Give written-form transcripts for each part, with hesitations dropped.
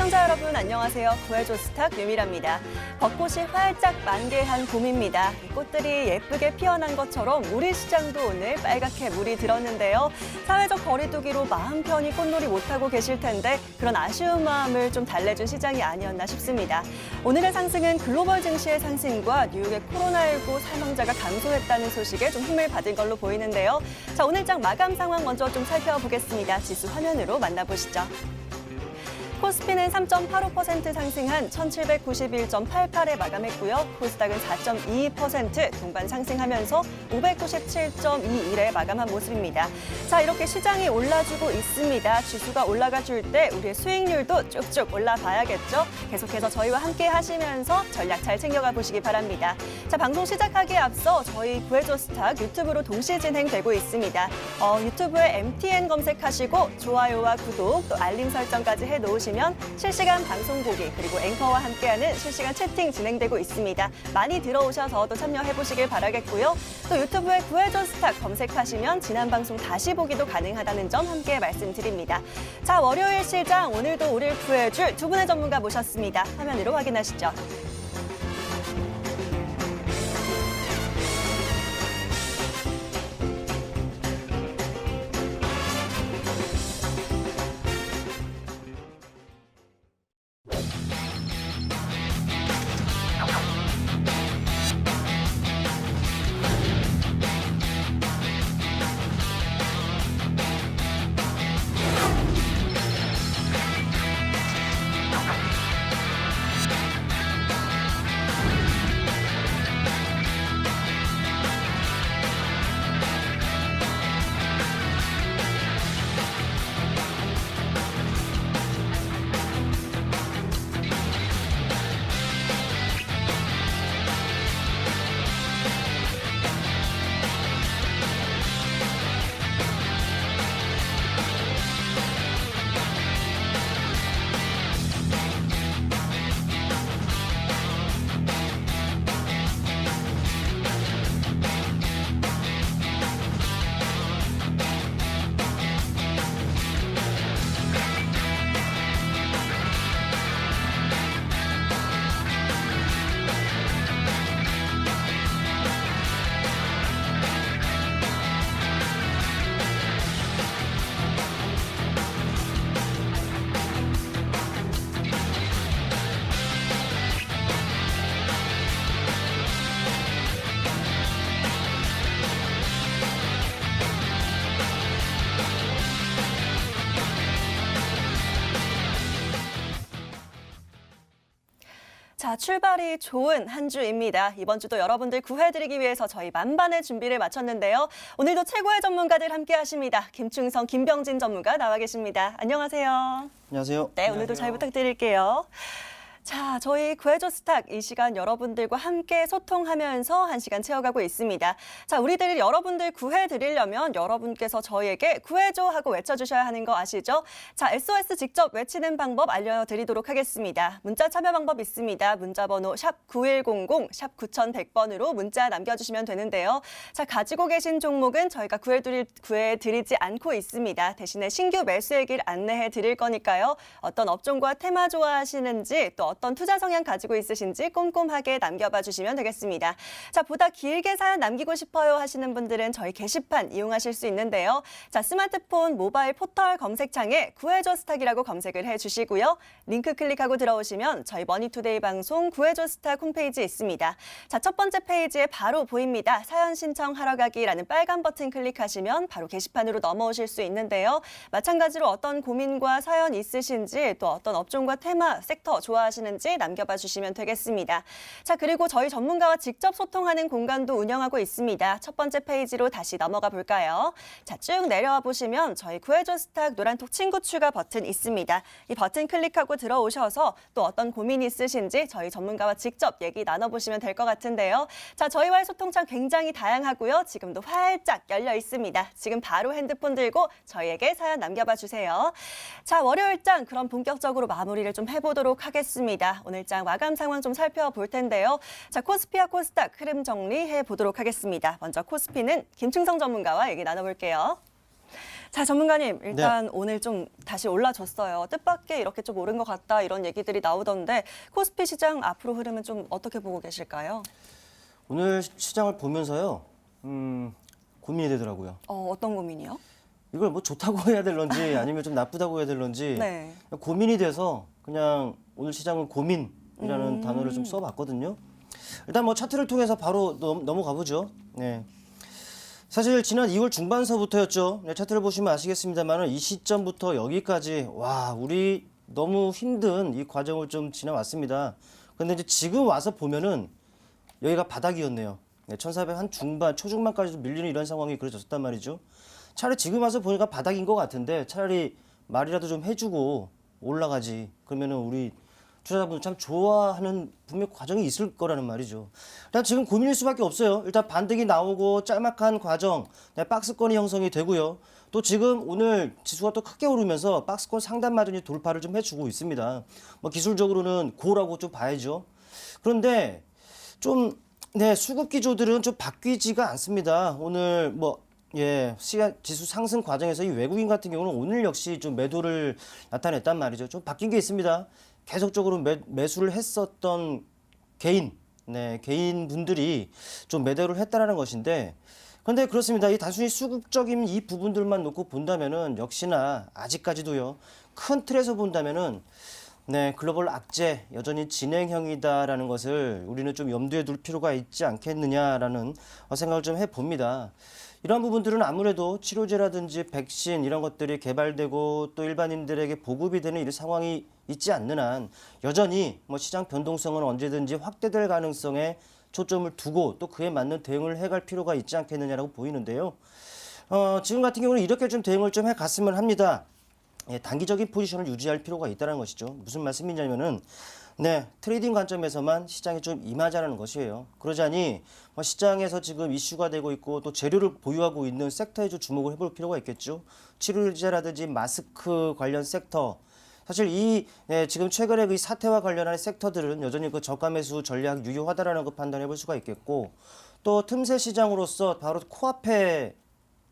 시청자 여러분 안녕하세요. 구해줘 스탁 류미라입니다. 벚꽃이 활짝 만개한 봄입니다. 꽃들이 예쁘게 피어난 것처럼 우리 시장도 오늘 빨갛게 물이 들었는데요. 사회적 거리두기로 마음 편히 꽃놀이 못하고 계실 텐데 그런 아쉬운 마음을 좀 달래준 시장이 아니었나 싶습니다. 오늘의 상승은 글로벌 증시의 상승과 뉴욕의 코로나19 사망자가 감소했다는 소식에 좀 힘을 받은 걸로 보이는데요. 자, 오늘장 마감 상황 먼저 좀 살펴보겠습니다. 지수 화면으로 만나보시죠. 코스피는 3.85% 상승한 1791.88에 마감했고요. 코스닥은 4.22% 동반 상승하면서 597.21에 마감한 모습입니다. 자, 이렇게 시장이 올라주고 있습니다. 지수가 올라가줄 때 우리의 수익률도 쭉쭉 올라봐야겠죠. 계속해서 저희와 함께 하시면서 전략 잘 챙겨가 보시기 바랍니다. 자, 방송 시작하기에 앞서 저희 구해줘 스탁 유튜브로 동시 진행되고 있습니다. 유튜브에 MTN 검색하시고 좋아요와 구독 또 알림 설정까지 해놓으시면 실시간 방송 보기 그리고 앵커와 함께하는 실시간 채팅 진행되고 있습니다. 많이 들어오셔서 또 참여해보시길 바라겠고요. 또 유튜브에 구해줘 스탁 검색하시면 지난 방송 다시 보기도 가능하다는 점 함께 말씀드립니다. 자, 월요일 시장 오늘도 우리를 구해줄 두 분의 전문가 모셨습니다. 화면으로 확인하시죠. 자, 출발이 좋은 한 주입니다. 이번 주도 여러분들 구해드리기 위해서 저희 만반의 준비를 마쳤는데요. 오늘도 최고의 전문가들 함께 하십니다. 김충성, 김병진 전문가 나와 계십니다. 안녕하세요. 안녕하세요. 네, 오늘도 잘 부탁드릴게요. 자, 저희 구해줘 스탁 이 시간 여러분들과 함께 소통하면서 한 시간 채워가고 있습니다. 자, 우리들이 여러분들 구해드리려면 여러분께서 저희에게 구해줘 하고 외쳐주셔야 하는 거 아시죠? 자, SOS 직접 외치는 방법 알려드리도록 하겠습니다. 문자 참여 방법 있습니다. 문자번호 샵 9100, 샵 9100번으로 문자 남겨주시면 되는데요. 자, 가지고 계신 종목은 저희가 구해드리지 않고 있습니다. 대신에 신규 매수의 길 안내해 드릴 거니까요. 어떤 업종과 테마 좋아하시는지 또 어떤 투자 성향 가지고 있으신지 꼼꼼하게 남겨봐 주시면 되겠습니다. 자, 보다 길게 사연 남기고 싶어요 하시는 분들은 저희 게시판 이용하실 수 있는데요. 자, 스마트폰 모바일 포털 검색창에 구해줘 스탁이라고 검색을 해주시고요. 링크 클릭하고 들어오시면 저희 머니투데이 방송 구해줘 스탁 홈페이지 있습니다. 자, 첫 번째 페이지에 바로 보입니다. 사연 신청하러 가기라는 빨간 버튼 클릭하시면 바로 게시판으로 넘어오실 수 있는데요. 마찬가지로 어떤 고민과 사연 있으신지 또 어떤 업종과 테마, 섹터 좋아하시는지 남겨봐 주시면 되겠습니다. 자, 그리고 저희 전문가와 직접 소통하는 공간도 운영하고 있습니다. 첫 번째 페이지로 다시 넘어가 볼까요? 자, 쭉 내려와 보시면 저희 구해줘 스탁 노란톡 친구 추가 버튼 있습니다. 이 버튼 클릭하고 들어오셔서 또 어떤 고민이 있으신지 저희 전문가와 직접 얘기 나눠보시면 될 것 같은데요. 자, 저희와의 소통창 굉장히 다양하고요. 지금도 활짝 열려 있습니다. 지금 바로 핸드폰 들고 저희에게 사연 남겨봐 주세요. 자, 월요일장 그럼 본격적으로 마무리를 좀 해보도록 하겠습니다. 오늘장 마감 상황 좀 살펴볼 텐데요. 자, 코스피와 코스닥 흐름 정리해 보도록 하겠습니다. 먼저 코스피는 김충성 전문가와 얘기 나눠볼게요. 자, 전문가님, 일단 오늘 좀 다시 올라줬어요. 뜻밖의 이렇게 좀 오른 것 같다 이런 얘기들이 나오던데 코스피 시장 앞으로 흐름은 좀 어떻게 보고 계실까요? 오늘 시장을 보면서요, 고민이 되더라고요. 어떤 고민이요? 이걸 뭐 좋다고 해야 될런지 아니면 좀 나쁘다고 해야 될런지 네. 고민이 돼서 그냥 오늘 시장은 고민이라는 단어를 좀 써봤거든요. 일단 뭐 차트를 통해서 바로 넘어가 보죠. 네. 사실 지난 2월 중반서부터였죠. 네, 차트를 보시면 아시겠습니다만 이 시점부터 여기까지 와 우리 너무 힘든 이 과정을 좀 지나왔습니다. 그런데 이제 지금 와서 보면은 여기가 바닥이었네요. 네, 1400 한 중반, 초중반까지도 밀리는 이런 상황이 그려졌단 말이죠. 차라리 지금 와서 보니까 바닥인 것 같은데 차라리 말이라도 좀 해주고 올라가지. 그러면은 우리 투자자분들 참 좋아하는 분명 과정이 있을 거라는 말이죠. 일단 지금 고민일 수밖에 없어요. 일단 반등이 나오고 짤막한 과정, 네, 박스권이 형성이 되고요. 또 지금 오늘 지수가 또 크게 오르면서 박스권 상단 마진이 돌파를 좀 해주고 있습니다. 뭐 기술적으로는 고라고 좀 봐야죠. 그런데 좀 수급 기조들은 좀 바뀌지가 않습니다. 오늘 시간 지수 상승 과정에서 이 외국인 같은 경우는 오늘 역시 좀 매도를 나타냈단 말이죠. 좀 바뀐 게 있습니다. 계속적으로 매수를 했었던 개인 분들이 좀 매도를 했다라는 것인데, 그런데 그렇습니다. 이 단순히 수급적인 이 부분들만 놓고 본다면은 역시나 아직까지도요. 큰 틀에서 본다면은 글로벌 악재 여전히 진행형이다라는 것을 우리는 좀 염두에 둘 필요가 있지 않겠느냐라는 생각을 좀 해봅니다. 이런 부분들은 아무래도 치료제라든지 백신 이런 것들이 개발되고 또 일반인들에게 보급이 되는 이런 상황이 있지 않는 한 여전히 시장 변동성은 언제든지 확대될 가능성에 초점을 두고 또 그에 맞는 대응을 해갈 필요가 있지 않겠느냐라고 보이는데요. 지금 같은 경우는 이렇게 좀 대응을 좀 해갔으면 합니다. 단기적인 포지션을 유지할 필요가 있다는 것이죠. 무슨 말씀이냐면은 트레이딩 관점에서만 시장에 좀 임하자는 것이에요. 그러자니 시장에서 지금 이슈가 되고 있고 또 재료를 보유하고 있는 섹터에 좀 주목을 해볼 필요가 있겠죠. 치료제라든지 마스크 관련 섹터. 사실 지금 최근에 그 사태와 관련한 섹터들은 여전히 그 저가 매수 전략 유효하다라는 거 판단해 볼 수가 있겠고, 또 틈새 시장으로서 바로 코앞에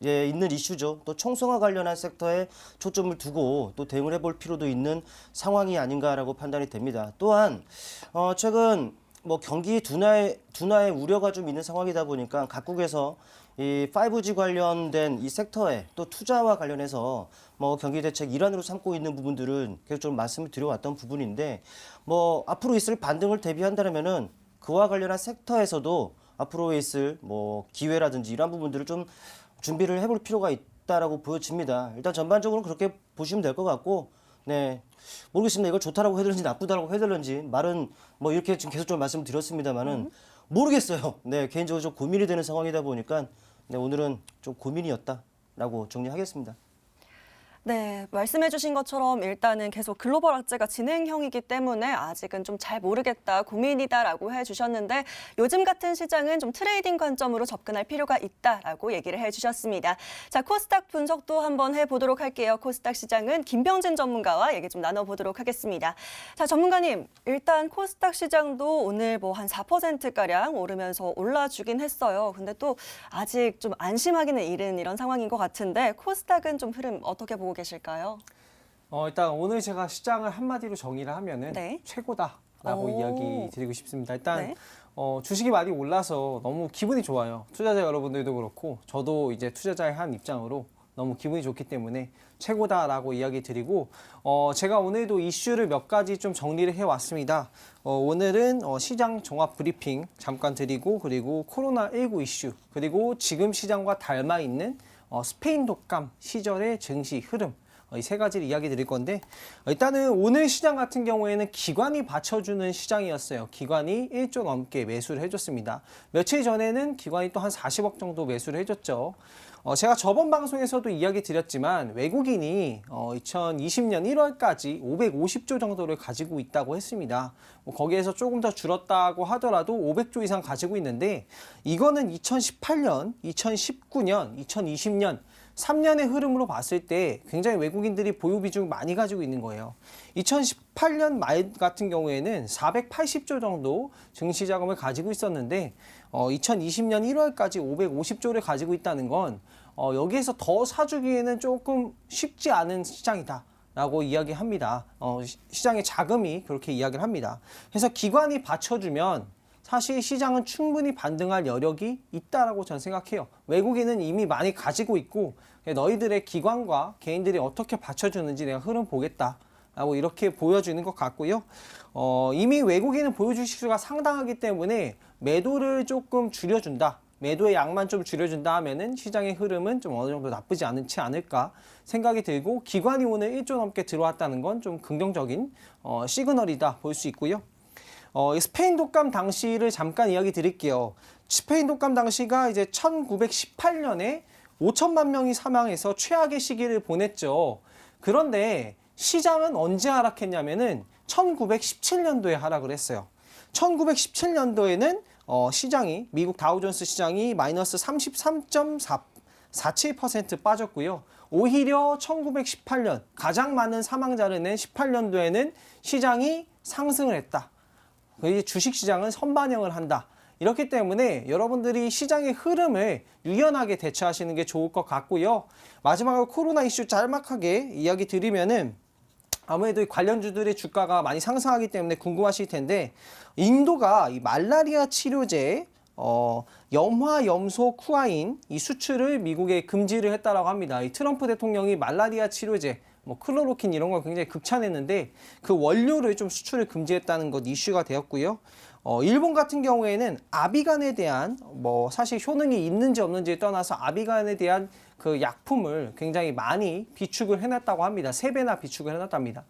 있는 이슈죠. 또 총성화 관련한 섹터에 초점을 두고 또 대응을 해볼 필요도 있는 상황이 아닌가라고 판단이 됩니다. 또한 최근 경기 둔화의 우려가 좀 있는 상황이다 보니까 각국에서 이 5G 관련된 이 섹터에 또 투자와 관련해서 경기 대책 일환으로 삼고 있는 부분들은 계속 좀 말씀을 드려왔던 부분인데, 앞으로 있을 반등을 대비한다면은 그와 관련한 섹터에서도 앞으로 있을 기회라든지 이런 부분들을 좀 준비를 해볼 필요가 있다라고 보여집니다. 일단 전반적으로 그렇게 보시면 될 것 같고, 모르겠습니다. 이걸 좋다라고 해야 되는지 나쁘다라고 해야 되는지 말은 이렇게 지금 계속 좀 말씀드렸습니다만은 모르겠어요. 개인적으로 좀 고민이 되는 상황이다 보니까 오늘은 좀 고민이었다라고 정리하겠습니다. 네, 말씀해주신 것처럼 일단은 계속 글로벌 악재가 진행형이기 때문에 아직은 좀 잘 모르겠다, 고민이다라고 해주셨는데 요즘 같은 시장은 좀 트레이딩 관점으로 접근할 필요가 있다라고 얘기를 해주셨습니다. 자, 코스닥 분석도 한번 해보도록 할게요. 코스닥 시장은 김병진 전문가와 얘기 좀 나눠보도록 하겠습니다. 자, 전문가님, 일단 코스닥 시장도 오늘 한 4%가량 오르면서 올라주긴 했어요. 근데 또 아직 좀 안심하기는 이른 이런 상황인 것 같은데 코스닥은 좀 흐름 어떻게 보고 계실까요? 일단 오늘 제가 시장을 한마디로 정의를 하면은 최고다라고 이야기 드리고 싶습니다. 일단 주식이 많이 올라서 너무 기분이 좋아요. 투자자 여러분들도 그렇고 저도 이제 투자자의 한 입장으로 너무 기분이 좋기 때문에 최고다라고 이야기 드리고, 제가 오늘도 이슈를 몇 가지 좀 정리를 해왔습니다. 오늘은 시장 종합 브리핑 잠깐 드리고, 그리고 코로나19 이슈, 그리고 지금 시장과 닮아 있는 스페인 독감 시절의 증시 흐름, 이 세 가지를 이야기 드릴 건데, 일단은 오늘 시장 같은 경우에는 기관이 받쳐주는 시장이었어요. 기관이 1조 넘게 매수를 해줬습니다. 며칠 전에는 기관이 또 한 40억 정도 매수를 해줬죠. 제가 저번 방송에서도 이야기 드렸지만 외국인이 2020년 1월까지 550조 정도를 가지고 있다고 했습니다. 거기에서 조금 더 줄었다고 하더라도 500조 이상 가지고 있는데, 이거는 2018년, 2019년, 2020년 3년의 흐름으로 봤을 때 굉장히 외국인들이 보유 비중을 많이 가지고 있는 거예요. 2018년 말 같은 경우에는 480조 정도 증시 자금을 가지고 있었는데 2020년 1월까지 550조를 가지고 있다는 건 여기에서 더 사주기에는 조금 쉽지 않은 시장이다라고 이야기합니다. 시장의 자금이 그렇게 이야기를 합니다. 그래서 기관이 받쳐주면 사실 시장은 충분히 반등할 여력이 있다라고 저는 생각해요. 외국인은 이미 많이 가지고 있고 너희들의 기관과 개인들이 어떻게 받쳐주는지 내가 흐름 보겠다라고 이렇게 보여주는 것 같고요. 이미 외국인은 보여줄 수가 상당하기 때문에 매도를 조금 줄여준다. 매도의 양만 좀 줄여준다 하면은 시장의 흐름은 좀 어느 정도 나쁘지 않지 않을까 생각이 들고, 기관이 오늘 1조 넘게 들어왔다는 건 좀 긍정적인 시그널이다 볼 수 있고요. 스페인 독감 당시를 잠깐 이야기 드릴게요. 스페인 독감 당시가 이제 1918년에 5천만 명이 사망해서 최악의 시기를 보냈죠. 그런데 시장은 언제 하락했냐면은 1917년도에 하락을 했어요. 1917년도에는 시장이, 미국 다우존스 시장이 마이너스 33.47% 빠졌고요. 오히려 1918년 가장 많은 사망자를 낸 18년도에는 시장이 상승을 했다. 주식시장은 선반영을 한다. 이렇기 때문에 여러분들이 시장의 흐름을 유연하게 대처하시는 게 좋을 것 같고요. 마지막으로 코로나 이슈 짤막하게 이야기 드리면은, 아무래도 관련주들의 주가가 많이 상승하기 때문에 궁금하실 텐데, 인도가 이 말라리아 치료제 염화 염소 쿠아인 이 수출을 미국에 금지를 했다라고 합니다. 이 트럼프 대통령이 말라리아 치료제 클로로킨 이런 걸 굉장히 극찬했는데 그 원료를 좀 수출을 금지했다는 것 이슈가 되었고요. 일본 같은 경우에는 아비간에 대한 사실 효능이 있는지 없는지에 떠나서 아비간에 대한 그 약품을 굉장히 많이 비축을 해놨다고 합니다. 3배나 비축을 해놨답니다.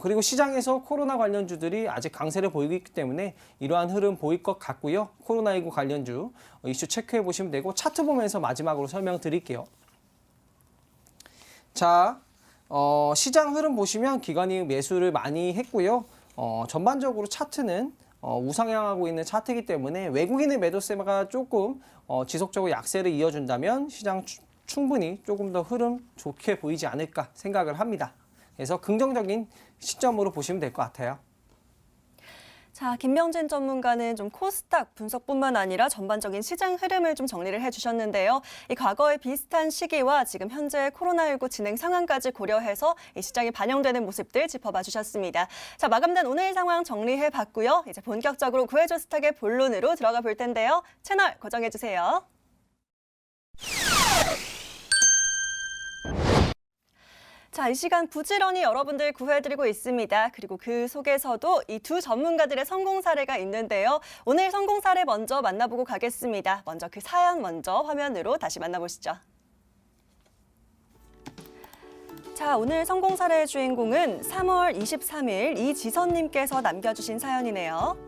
그리고 시장에서 코로나 관련주들이 아직 강세를 보이고 있기 때문에 이러한 흐름 보일 것 같고요. 코로나19 관련주 이슈 체크해 보시면 되고, 차트 보면서 마지막으로 설명드릴게요. 자, 시장 흐름 보시면 기관이 매수를 많이 했고요. 전반적으로 차트는 우상향하고 있는 차트이기 때문에 외국인의 매도세가 조금 지속적으로 약세를 이어준다면 시장 충분히 조금 더 흐름 좋게 보이지 않을까 생각을 합니다. 그래서 긍정적인 시점으로 보시면 될 것 같아요. 자, 김명진 전문가는 좀 코스닥 분석뿐만 아니라 전반적인 시장 흐름을 좀 정리를 해주셨는데요. 이 과거의 비슷한 시기와 지금 현재 코로나19 진행 상황까지 고려해서 이 시장에 반영되는 모습들 짚어봐 주셨습니다. 자, 마감된 오늘 상황 정리해봤고요. 이제 본격적으로 구해줘 스탁의 본론으로 들어가 볼 텐데요. 채널 고정해주세요. 자, 이 시간 부지런히 여러분들 구해드리고 있습니다. 그리고 그 속에서도 이 두 전문가들의 성공 사례가 있는데요. 오늘 성공 사례 먼저 만나보고 가겠습니다. 먼저 그 사연 화면으로 다시 만나보시죠. 자, 오늘 성공 사례의 주인공은 3월 23일 이지선님께서 남겨주신 사연이네요.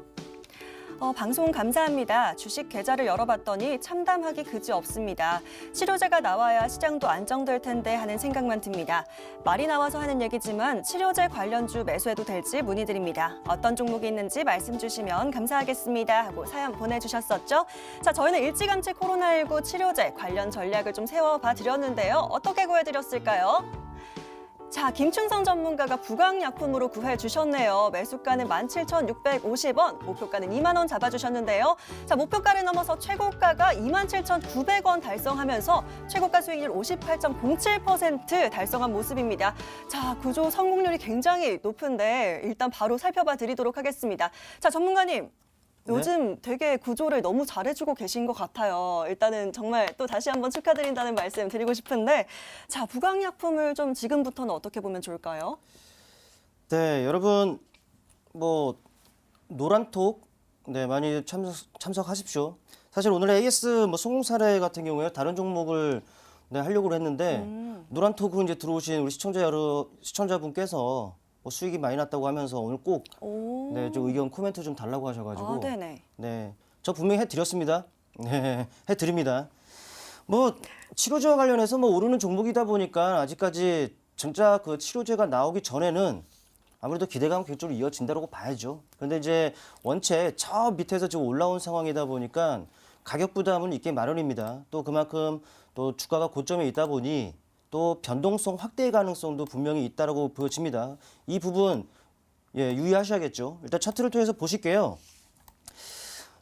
방송 감사합니다. 주식 계좌를 열어봤더니 참담하기 그지 없습니다. 치료제가 나와야 시장도 안정될 텐데 하는 생각만 듭니다. 말이 나와서 하는 얘기지만 치료제 관련주 매수해도 될지 문의드립니다. 어떤 종목이 있는지 말씀 주시면 감사하겠습니다. 하고 사연 보내주셨었죠. 자, 저희는 일찌감치 코로나19 치료제 관련 전략을 좀 세워봐 드렸는데요. 어떻게 구해드렸을까요? 자, 김충성 전문가가 부강약품으로 구해주셨네요. 매수가는 17,650원, 목표가는 2만 원 잡아주셨는데요. 자, 목표가를 넘어서 최고가가 27,900원 달성하면서 최고가 수익률 58.07% 달성한 모습입니다. 자, 구조 성공률이 굉장히 높은데 일단 바로 살펴봐 드리도록 하겠습니다. 자, 전문가님. 요즘 되게 구조를 너무 잘해주고 계신 것 같아요. 일단은 정말 또 다시 한번 축하드린다는 말씀 드리고 싶은데, 자, 부강약품을 좀 지금부터는 어떻게 보면 좋을까요? 네, 여러분 노란톡 많이 참석하십시오. 사실 오늘 AS 성공 사례 같은 경우에 다른 종목을 하려고 했는데 노란톡으로 이제 들어오신 우리 시청자분께서 수익이 많이 났다고 하면서 오늘 꼭 좀 의견 코멘트 좀 달라고 하셔가지고 저 분명히 해드렸습니다. 네, 해드립니다. 치료제와 관련해서 오르는 종목이다 보니까 아직까지 진짜 그 치료제가 나오기 전에는 아무래도 기대감 계속적으로 이어진다고 봐야죠. 그런데 이제 원체 저 밑에서 지금 올라온 상황이다 보니까 가격 부담은 있게 마련입니다. 또 그만큼 또 주가가 고점에 있다 보니 또 변동성 확대 가능성도 분명히 있다고 보여집니다. 이 부분 유의하셔야겠죠. 일단 차트를 통해서 보실게요.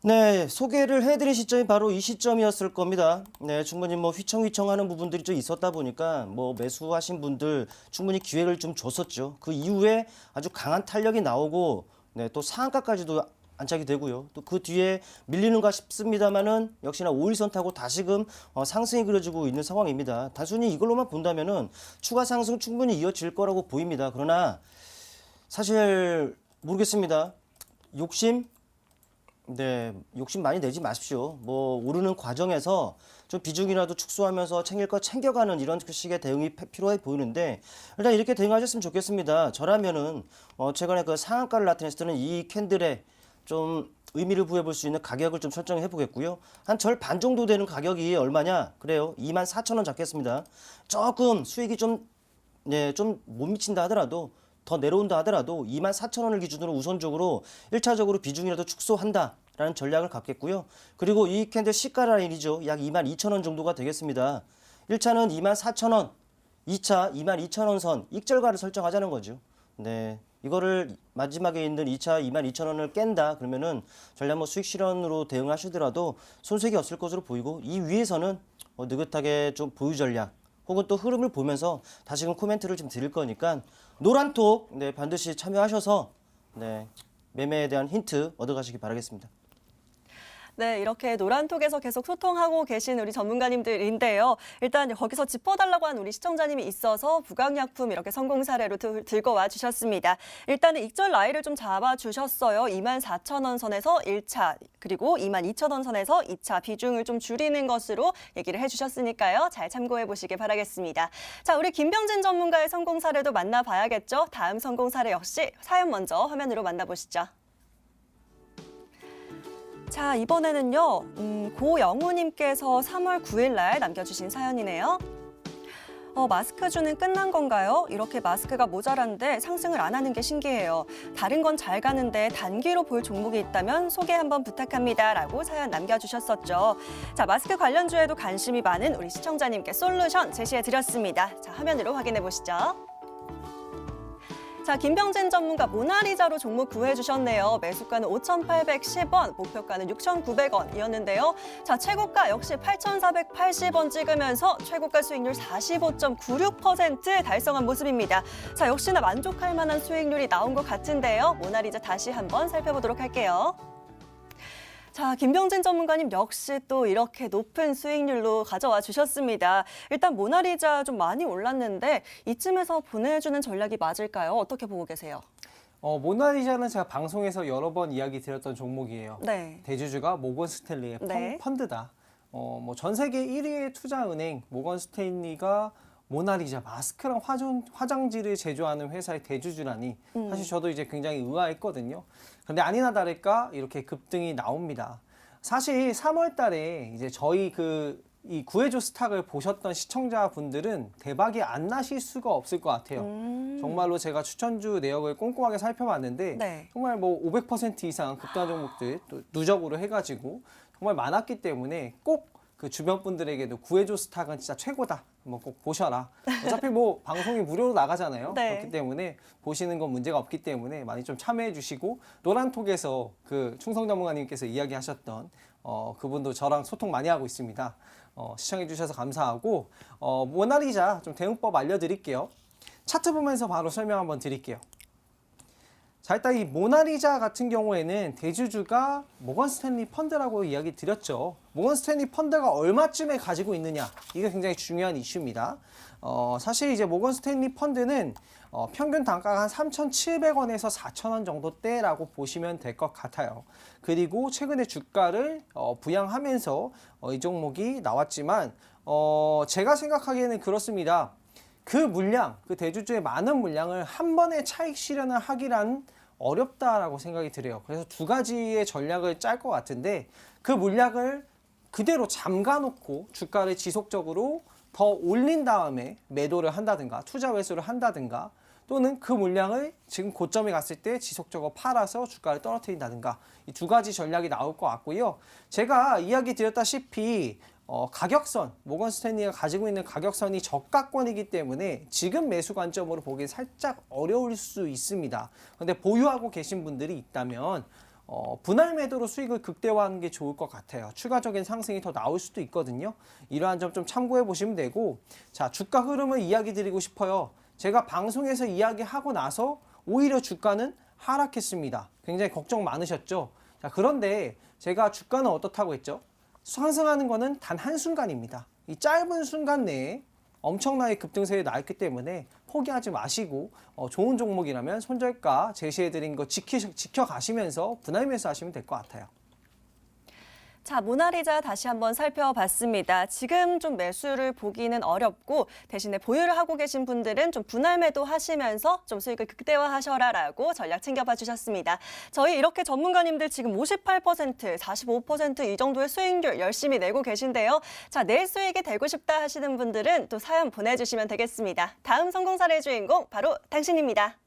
네, 소개를 해드린 시점이 바로 이 시점이었을 겁니다. 네, 충분히 뭐 휘청휘청하는 부분들이 좀 있었다 보니까 뭐 매수하신 분들 충분히 기회를 좀 줬었죠. 그 이후에 아주 강한 탄력이 나오고 네, 또 상한가까지도 안착이 되고요. 또 그 뒤에 밀리는가 싶습니다만은 역시나 5일선 타고 다시금 상승이 그려지고 있는 상황입니다. 단순히 이걸로만 본다면은 추가 상승 충분히 이어질 거라고 보입니다. 그러나 사실 모르겠습니다. 욕심 많이 내지 마십시오. 뭐 오르는 과정에서 좀 비중이라도 축소하면서 챙길 거 챙겨가는 이런 식의 대응이 필요해 보이는데 일단 이렇게 대응하셨으면 좋겠습니다. 저라면은 최근에 그 상한가를 나타냈을 때는 이 캔들에 좀 의미를 부여볼 수 있는 가격을 좀 설정해 보겠고요. 한 절 반 정도 되는 가격이 얼마냐? 그래요. 24,000원 잡겠습니다. 조금 수익이 좀 못 미친다 하더라도 더 내려온다 하더라도 24,000원을 기준으로 우선적으로 1차적으로 비중이라도 축소한다라는 전략을 갖겠고요. 그리고 이 캔들 시가 라인이죠. 약 22,000원 정도가 되겠습니다. 1차는 24,000원, 2차 22,000원 선 익절가를 설정하자는 거죠. 네. 이거를 마지막에 있는 2차 22,000원을 깬다 그러면은 전략 뭐 수익 실현으로 대응하시더라도 손색이 없을 것으로 보이고 이 위에서는 느긋하게 좀 보유 전략 혹은 또 흐름을 보면서 다시금 코멘트를 좀 드릴 거니까 노란톡 네, 반드시 참여하셔서 네, 매매에 대한 힌트 얻어가시기 바라겠습니다. 네, 이렇게 노란톡에서 계속 소통하고 계신 우리 전문가님들인데요. 일단 거기서 짚어달라고 한 우리 시청자님이 있어서 부강약품 이렇게 성공 사례로 들고 와 주셨습니다. 일단은 익절 라인을 좀 잡아주셨어요. 24,000원 선에서 1차, 그리고 22,000원 선에서 2차 비중을 좀 줄이는 것으로 얘기를 해주셨으니까요. 잘 참고해 보시기 바라겠습니다. 자, 우리 김병진 전문가의 성공 사례도 만나봐야겠죠. 다음 성공 사례 역시 사연 먼저 화면으로 만나보시죠. 자, 이번에는요, 고영우님께서 3월 9일 날 남겨주신 사연이네요. 마스크 주는 끝난 건가요? 이렇게 마스크가 모자란데 상승을 안 하는 게 신기해요. 다른 건 잘 가는데 단기로 볼 종목이 있다면 소개 한번 부탁합니다. 라고 사연 남겨주셨었죠. 자, 마스크 관련주에도 관심이 많은 우리 시청자님께 솔루션 제시해드렸습니다. 자, 화면으로 확인해 보시죠. 자, 김병진 전문가 모나리자로 종목 구해주셨네요. 매수가는 5,810원, 목표가는 6,900원이었는데요. 자, 최고가 역시 8,480원 찍으면서 최고가 수익률 45.96% 달성한 모습입니다. 자, 역시나 만족할 만한 수익률이 나온 것 같은데요. 모나리자 다시 한번 살펴보도록 할게요. 자, 김병진 전문가님 역시 또 이렇게 높은 수익률로 가져와 주셨습니다. 일단 모나리자 좀 많이 올랐는데 이쯤에서 보내주는 전략이 맞을까요? 어떻게 보고 계세요? 모나리자는 제가 방송에서 여러 번 이야기 드렸던 종목이에요. 네. 대주주가 모건 스탠리의 네. 펀드다. 뭐 전 세계 1위의 투자은행 모건 스탠리가 모나리자 마스크랑 화장지를 제조하는 회사의 대주주라니 사실 저도 이제 굉장히 의아했거든요. 그런데 아니나 다를까 이렇게 급등이 나옵니다. 사실 3월 달에 이제 저희 이 구해줘 스탁을 보셨던 시청자분들은 대박이 안 나실 수가 없을 것 같아요. 정말로 제가 추천주 내역을 꼼꼼하게 살펴봤는데 네. 정말 뭐 500% 이상 급등한 종목들 또 누적으로 해가지고 정말 많았기 때문에 꼭 그 주변 분들에게도 구해줘 스탁은 진짜 최고다. 한번 꼭 보셔라. 어차피 뭐 방송이 무료로 나가잖아요. 네. 그렇기 때문에 보시는 건 문제가 없기 때문에 많이 좀 참여해 주시고 노란톡에서 그 충성 전문가님께서 이야기하셨던 그분도 저랑 소통 많이 하고 있습니다. 시청해 주셔서 감사하고 모나리자 좀 대응법 알려드릴게요. 차트 보면서 바로 설명 한번 드릴게요. 자, 일단 이 모나리자 같은 경우에는 대주주가 모건 스탠리 펀드라고 이야기 드렸죠. 모건 스탠리 펀드가 얼마쯤에 가지고 있느냐, 이게 굉장히 중요한 이슈입니다. 사실 이제 모건 스탠리 펀드는 평균 단가가 한 3,700원에서 4,000원 정도대라고 보시면 될 것 같아요. 그리고 최근에 주가를 부양하면서 이 종목이 나왔지만 제가 생각하기에는 그렇습니다. 그 물량, 그 대주주의 많은 물량을 한 번에 차익 실현을 하기란 어렵다라고 생각이 들어요. 그래서 두 가지의 전략을 짤 것 같은데 그 물량을 그대로 잠가놓고 주가를 지속적으로 더 올린 다음에 매도를 한다든가 투자 매수를 한다든가 또는 그 물량을 지금 고점에 갔을 때 지속적으로 팔아서 주가를 떨어뜨린다든가 이 두 가지 전략이 나올 것 같고요. 제가 이야기 드렸다시피 가격선, 모건 스탠리가 가지고 있는 가격선이 저가권이기 때문에 지금 매수 관점으로 보기 살짝 어려울 수 있습니다. 근데 보유하고 계신 분들이 있다면 분할 매도로 수익을 극대화하는 게 좋을 것 같아요. 추가적인 상승이 더 나올 수도 있거든요. 이러한 점 좀 참고해 보시면 되고, 자, 주가 흐름을 이야기 드리고 싶어요. 제가 방송에서 이야기하고 나서 오히려 주가는 하락했습니다. 굉장히 걱정 많으셨죠? 자, 그런데 제가 주가는 어떻다고 했죠? 상승하는 거는 단 한순간입니다. 이 짧은 순간 내에 엄청나게 급등세에 나왔기 때문에 포기하지 마시고 좋은 종목이라면 손절가 제시해드린 거 지켜가시면서 분할 매수하시면 될 것 같아요. 자, 모나리자 다시 한번 살펴봤습니다. 지금 좀 매수를 보기는 어렵고 대신에 보유를 하고 계신 분들은 좀 분할 매도 하시면서 좀 수익을 극대화하셔라라고 전략 챙겨봐 주셨습니다. 저희 이렇게 전문가님들 지금 58%, 45% 이 정도의 수익률 열심히 내고 계신데요. 자, 내 수익이 되고 싶다 하시는 분들은 또 사연 보내주시면 되겠습니다. 다음 성공 사례 주인공 바로 당신입니다.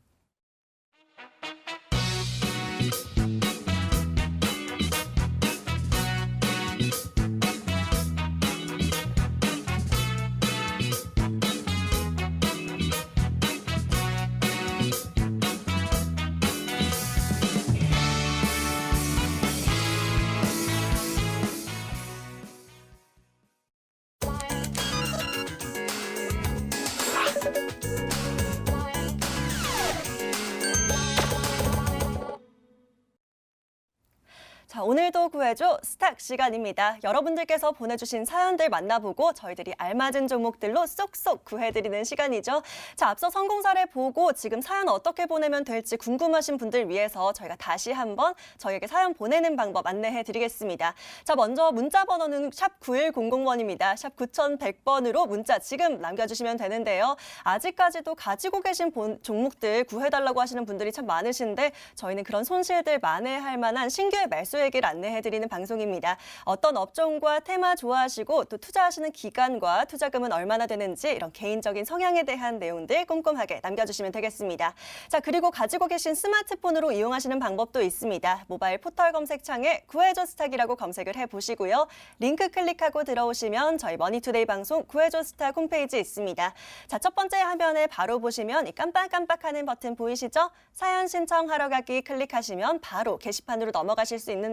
자, 오늘도 구해줘 스탁 시간입니다. 여러분들께서 보내주신 사연들 만나보고 저희들이 알맞은 종목들로 쏙쏙 구해드리는 시간이죠. 자, 앞서 성공 사례 보고 지금 사연 어떻게 보내면 될지 궁금하신 분들 위해서 저희가 다시 한번 저희에게 사연 보내는 방법 안내해드리겠습니다. 자, 먼저 문자 번호는 샵 9100번입니다. 샵 9100번으로 문자 지금 남겨주시면 되는데요. 아직까지도 가지고 계신 종목들 구해달라고 하시는 분들이 참 많으신데 저희는 그런 손실들 만회할 만한 신규의 매수 얘기를 안내해드리는 방송입니다. 어떤 업종과 테마 좋아하시고 또 투자하시는 기간과 투자금은 얼마나 되는지 이런 개인적인 성향에 대한 내용들 꼼꼼하게 남겨주시면 되겠습니다. 자, 그리고 가지고 계신 스마트폰으로 이용하시는 방법도 있습니다. 모바일 포털 검색창에 구해줘 스탁이라고 검색을 해보시고요. 링크 클릭하고 들어오시면 저희 머니투데이 방송 구해줘 스탁 홈페이지 있습니다. 자, 첫 번째 화면에 바로 보시면 이 깜빡깜빡하는 버튼 보이시죠? 사연 신청하러 가기 클릭하시면 바로 게시판으로 넘어가실 수 있는데요.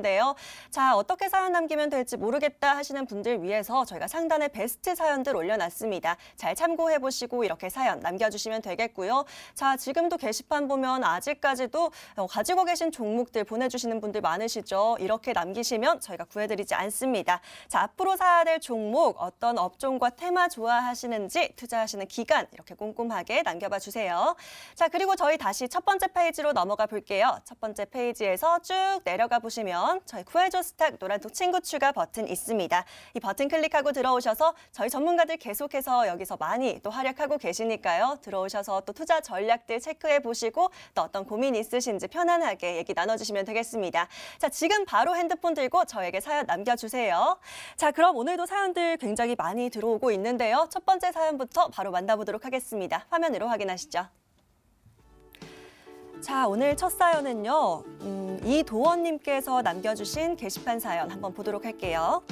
자, 어떻게 사연 남기면 될지 모르겠다 하시는 분들 위해서 저희가 상단에 베스트 사연들 올려놨습니다. 잘 참고해보시고 이렇게 사연 남겨주시면 되겠고요. 자, 지금도 게시판 보면 아직까지도 가지고 계신 종목들 보내주시는 분들 많으시죠? 이렇게 남기시면 저희가 구해드리지 않습니다. 자, 앞으로 사야 될 종목, 어떤 업종과 테마 좋아하시는지, 투자하시는 기간 이렇게 꼼꼼하게 남겨봐 주세요. 자, 그리고 저희 다시 첫 번째 페이지로 넘어가 볼게요. 첫 번째 페이지에서 쭉 내려가 보시면 저희 구해줘 스탁 노란톡 친구 추가 버튼 있습니다. 이 버튼 클릭하고 들어오셔서 저희 전문가들 계속해서 여기서 많이 또 활약하고 계시니까요. 들어오셔서 또 투자 전략들 체크해 보시고 또 어떤 고민 있으신지 편안하게 얘기 나눠주시면 되겠습니다. 자, 지금 바로 핸드폰 들고 저에게 사연 남겨주세요. 자, 그럼 오늘도 사연들 굉장히 많이 들어오고 있는데요. 첫 번째 사연부터 바로 만나보도록 하겠습니다. 화면으로 확인하시죠. 자, 오늘 첫 사연은요. 이도원님께서 남겨주신 게시판 사연 한번 보도록 할게요.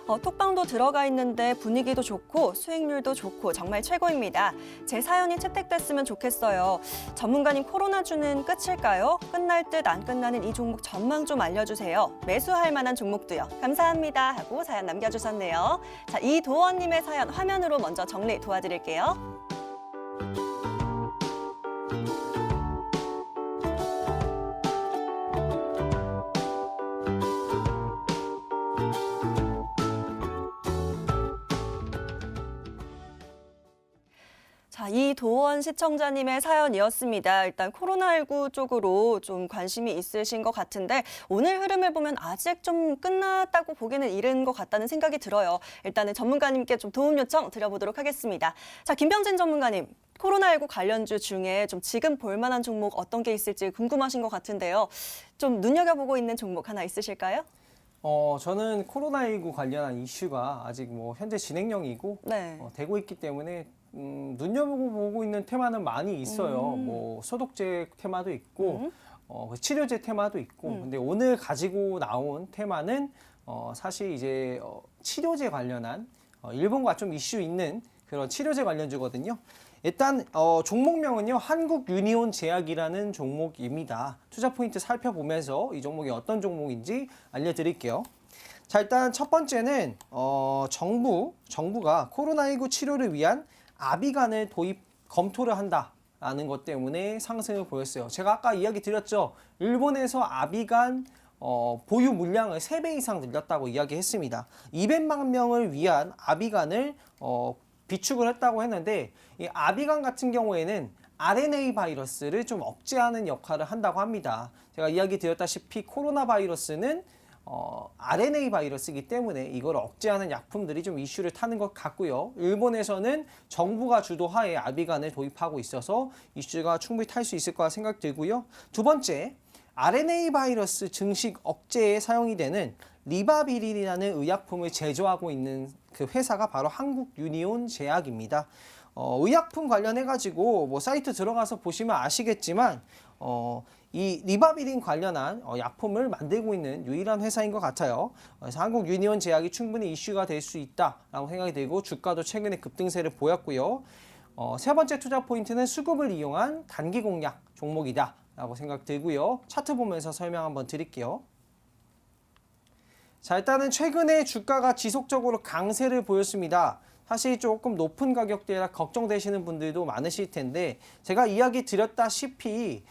톡방도 들어가 있는데 분위기도 좋고 수익률도 좋고 정말 최고입니다. 제 사연이 채택됐으면 좋겠어요. 전문가님 코로나주는 끝일까요? 끝날 듯 안 끝나는 이 종목 전망 좀 알려주세요. 매수할 만한 종목도요. 감사합니다 하고 사연 남겨주셨네요. 자, 이도원님의 사연 화면으로 먼저 정리 도와드릴게요. 자, 이도원 시청자님의 사연이었습니다. 일단 코로나19 쪽으로 좀 관심이 있으신 것 같은데 오늘 흐름을 보면 아직 좀 끝났다고 보기는 이른 것 같다는 생각이 들어요. 일단은 전문가님께 좀 도움 요청 드려보도록 하겠습니다. 자, 김병진 전문가님. 코로나19 관련주 중에 좀 지금 볼 만한 종목 어떤 게 있을지 궁금하신 것 같은데요. 좀 눈여겨보고 있는 종목 하나 있으실까요? 저는 코로나19 관련한 이슈가 아직 뭐 현재 진행형이고 네. 되고 있기 때문에 눈여보고 있는 테마는 많이 있어요. 뭐 소독제 테마도 있고 치료제 테마도 있고 근데 오늘 가지고 나온 테마는 사실 이제 치료제 관련한 일본과 좀 이슈 있는 그런 치료제 관련주거든요. 일단 종목명은요, 한국유니온 제약이라는 종목입니다. 투자 포인트 살펴보면서 이 종목이 어떤 종목인지 알려드릴게요. 자, 일단 첫 번째는 정부가 코로나19 치료를 위한 아비간을 도입 검토를 한다라는 것 때문에 상승을 보였어요. 제가 아까 이야기 드렸죠. 일본에서 아비간 보유 물량을 3배 이상 늘렸다고 이야기했습니다. 200만 명을 위한 아비간을 비축을 했다고 했는데, 이 아비간 같은 경우에는 RNA 바이러스를 좀 억제하는 역할을 한다고 합니다. 제가 이야기 드렸다시피 코로나 바이러스는 RNA 바이러스이기 때문에 이걸 억제하는 약품들이 좀 이슈를 타는 것 같고요. 일본에서는 정부가 주도하에 아비간을 도입하고 있어서 이슈가 충분히 탈 수 있을 거라 생각 들고요. 두 번째, RNA 바이러스 증식 억제에 사용이 되는 리바비린이라는 의약품을 제조하고 있는 그 회사가 바로 한국유니온 제약입니다. 의약품 관련해가지고 뭐 사이트 들어가서 보시면 아시겠지만 이 리바비린 관련한 약품을 만들고 있는 유일한 회사인 것 같아요. 그래서 한국유니온 제약이 충분히 이슈가 될 수 있다라고 생각이 들고 주가도 최근에 급등세를 보였고요. 세 번째 투자 포인트는 수급을 이용한 단기 공략 종목이다 라고 생각 들고요. 차트 보면서 설명 한번 드릴게요. 자, 일단은 최근에 주가가 지속적으로 강세를 보였습니다. 사실 조금 높은 가격대라 걱정되시는 분들도 많으실 텐데, 제가 이야기 드렸다시피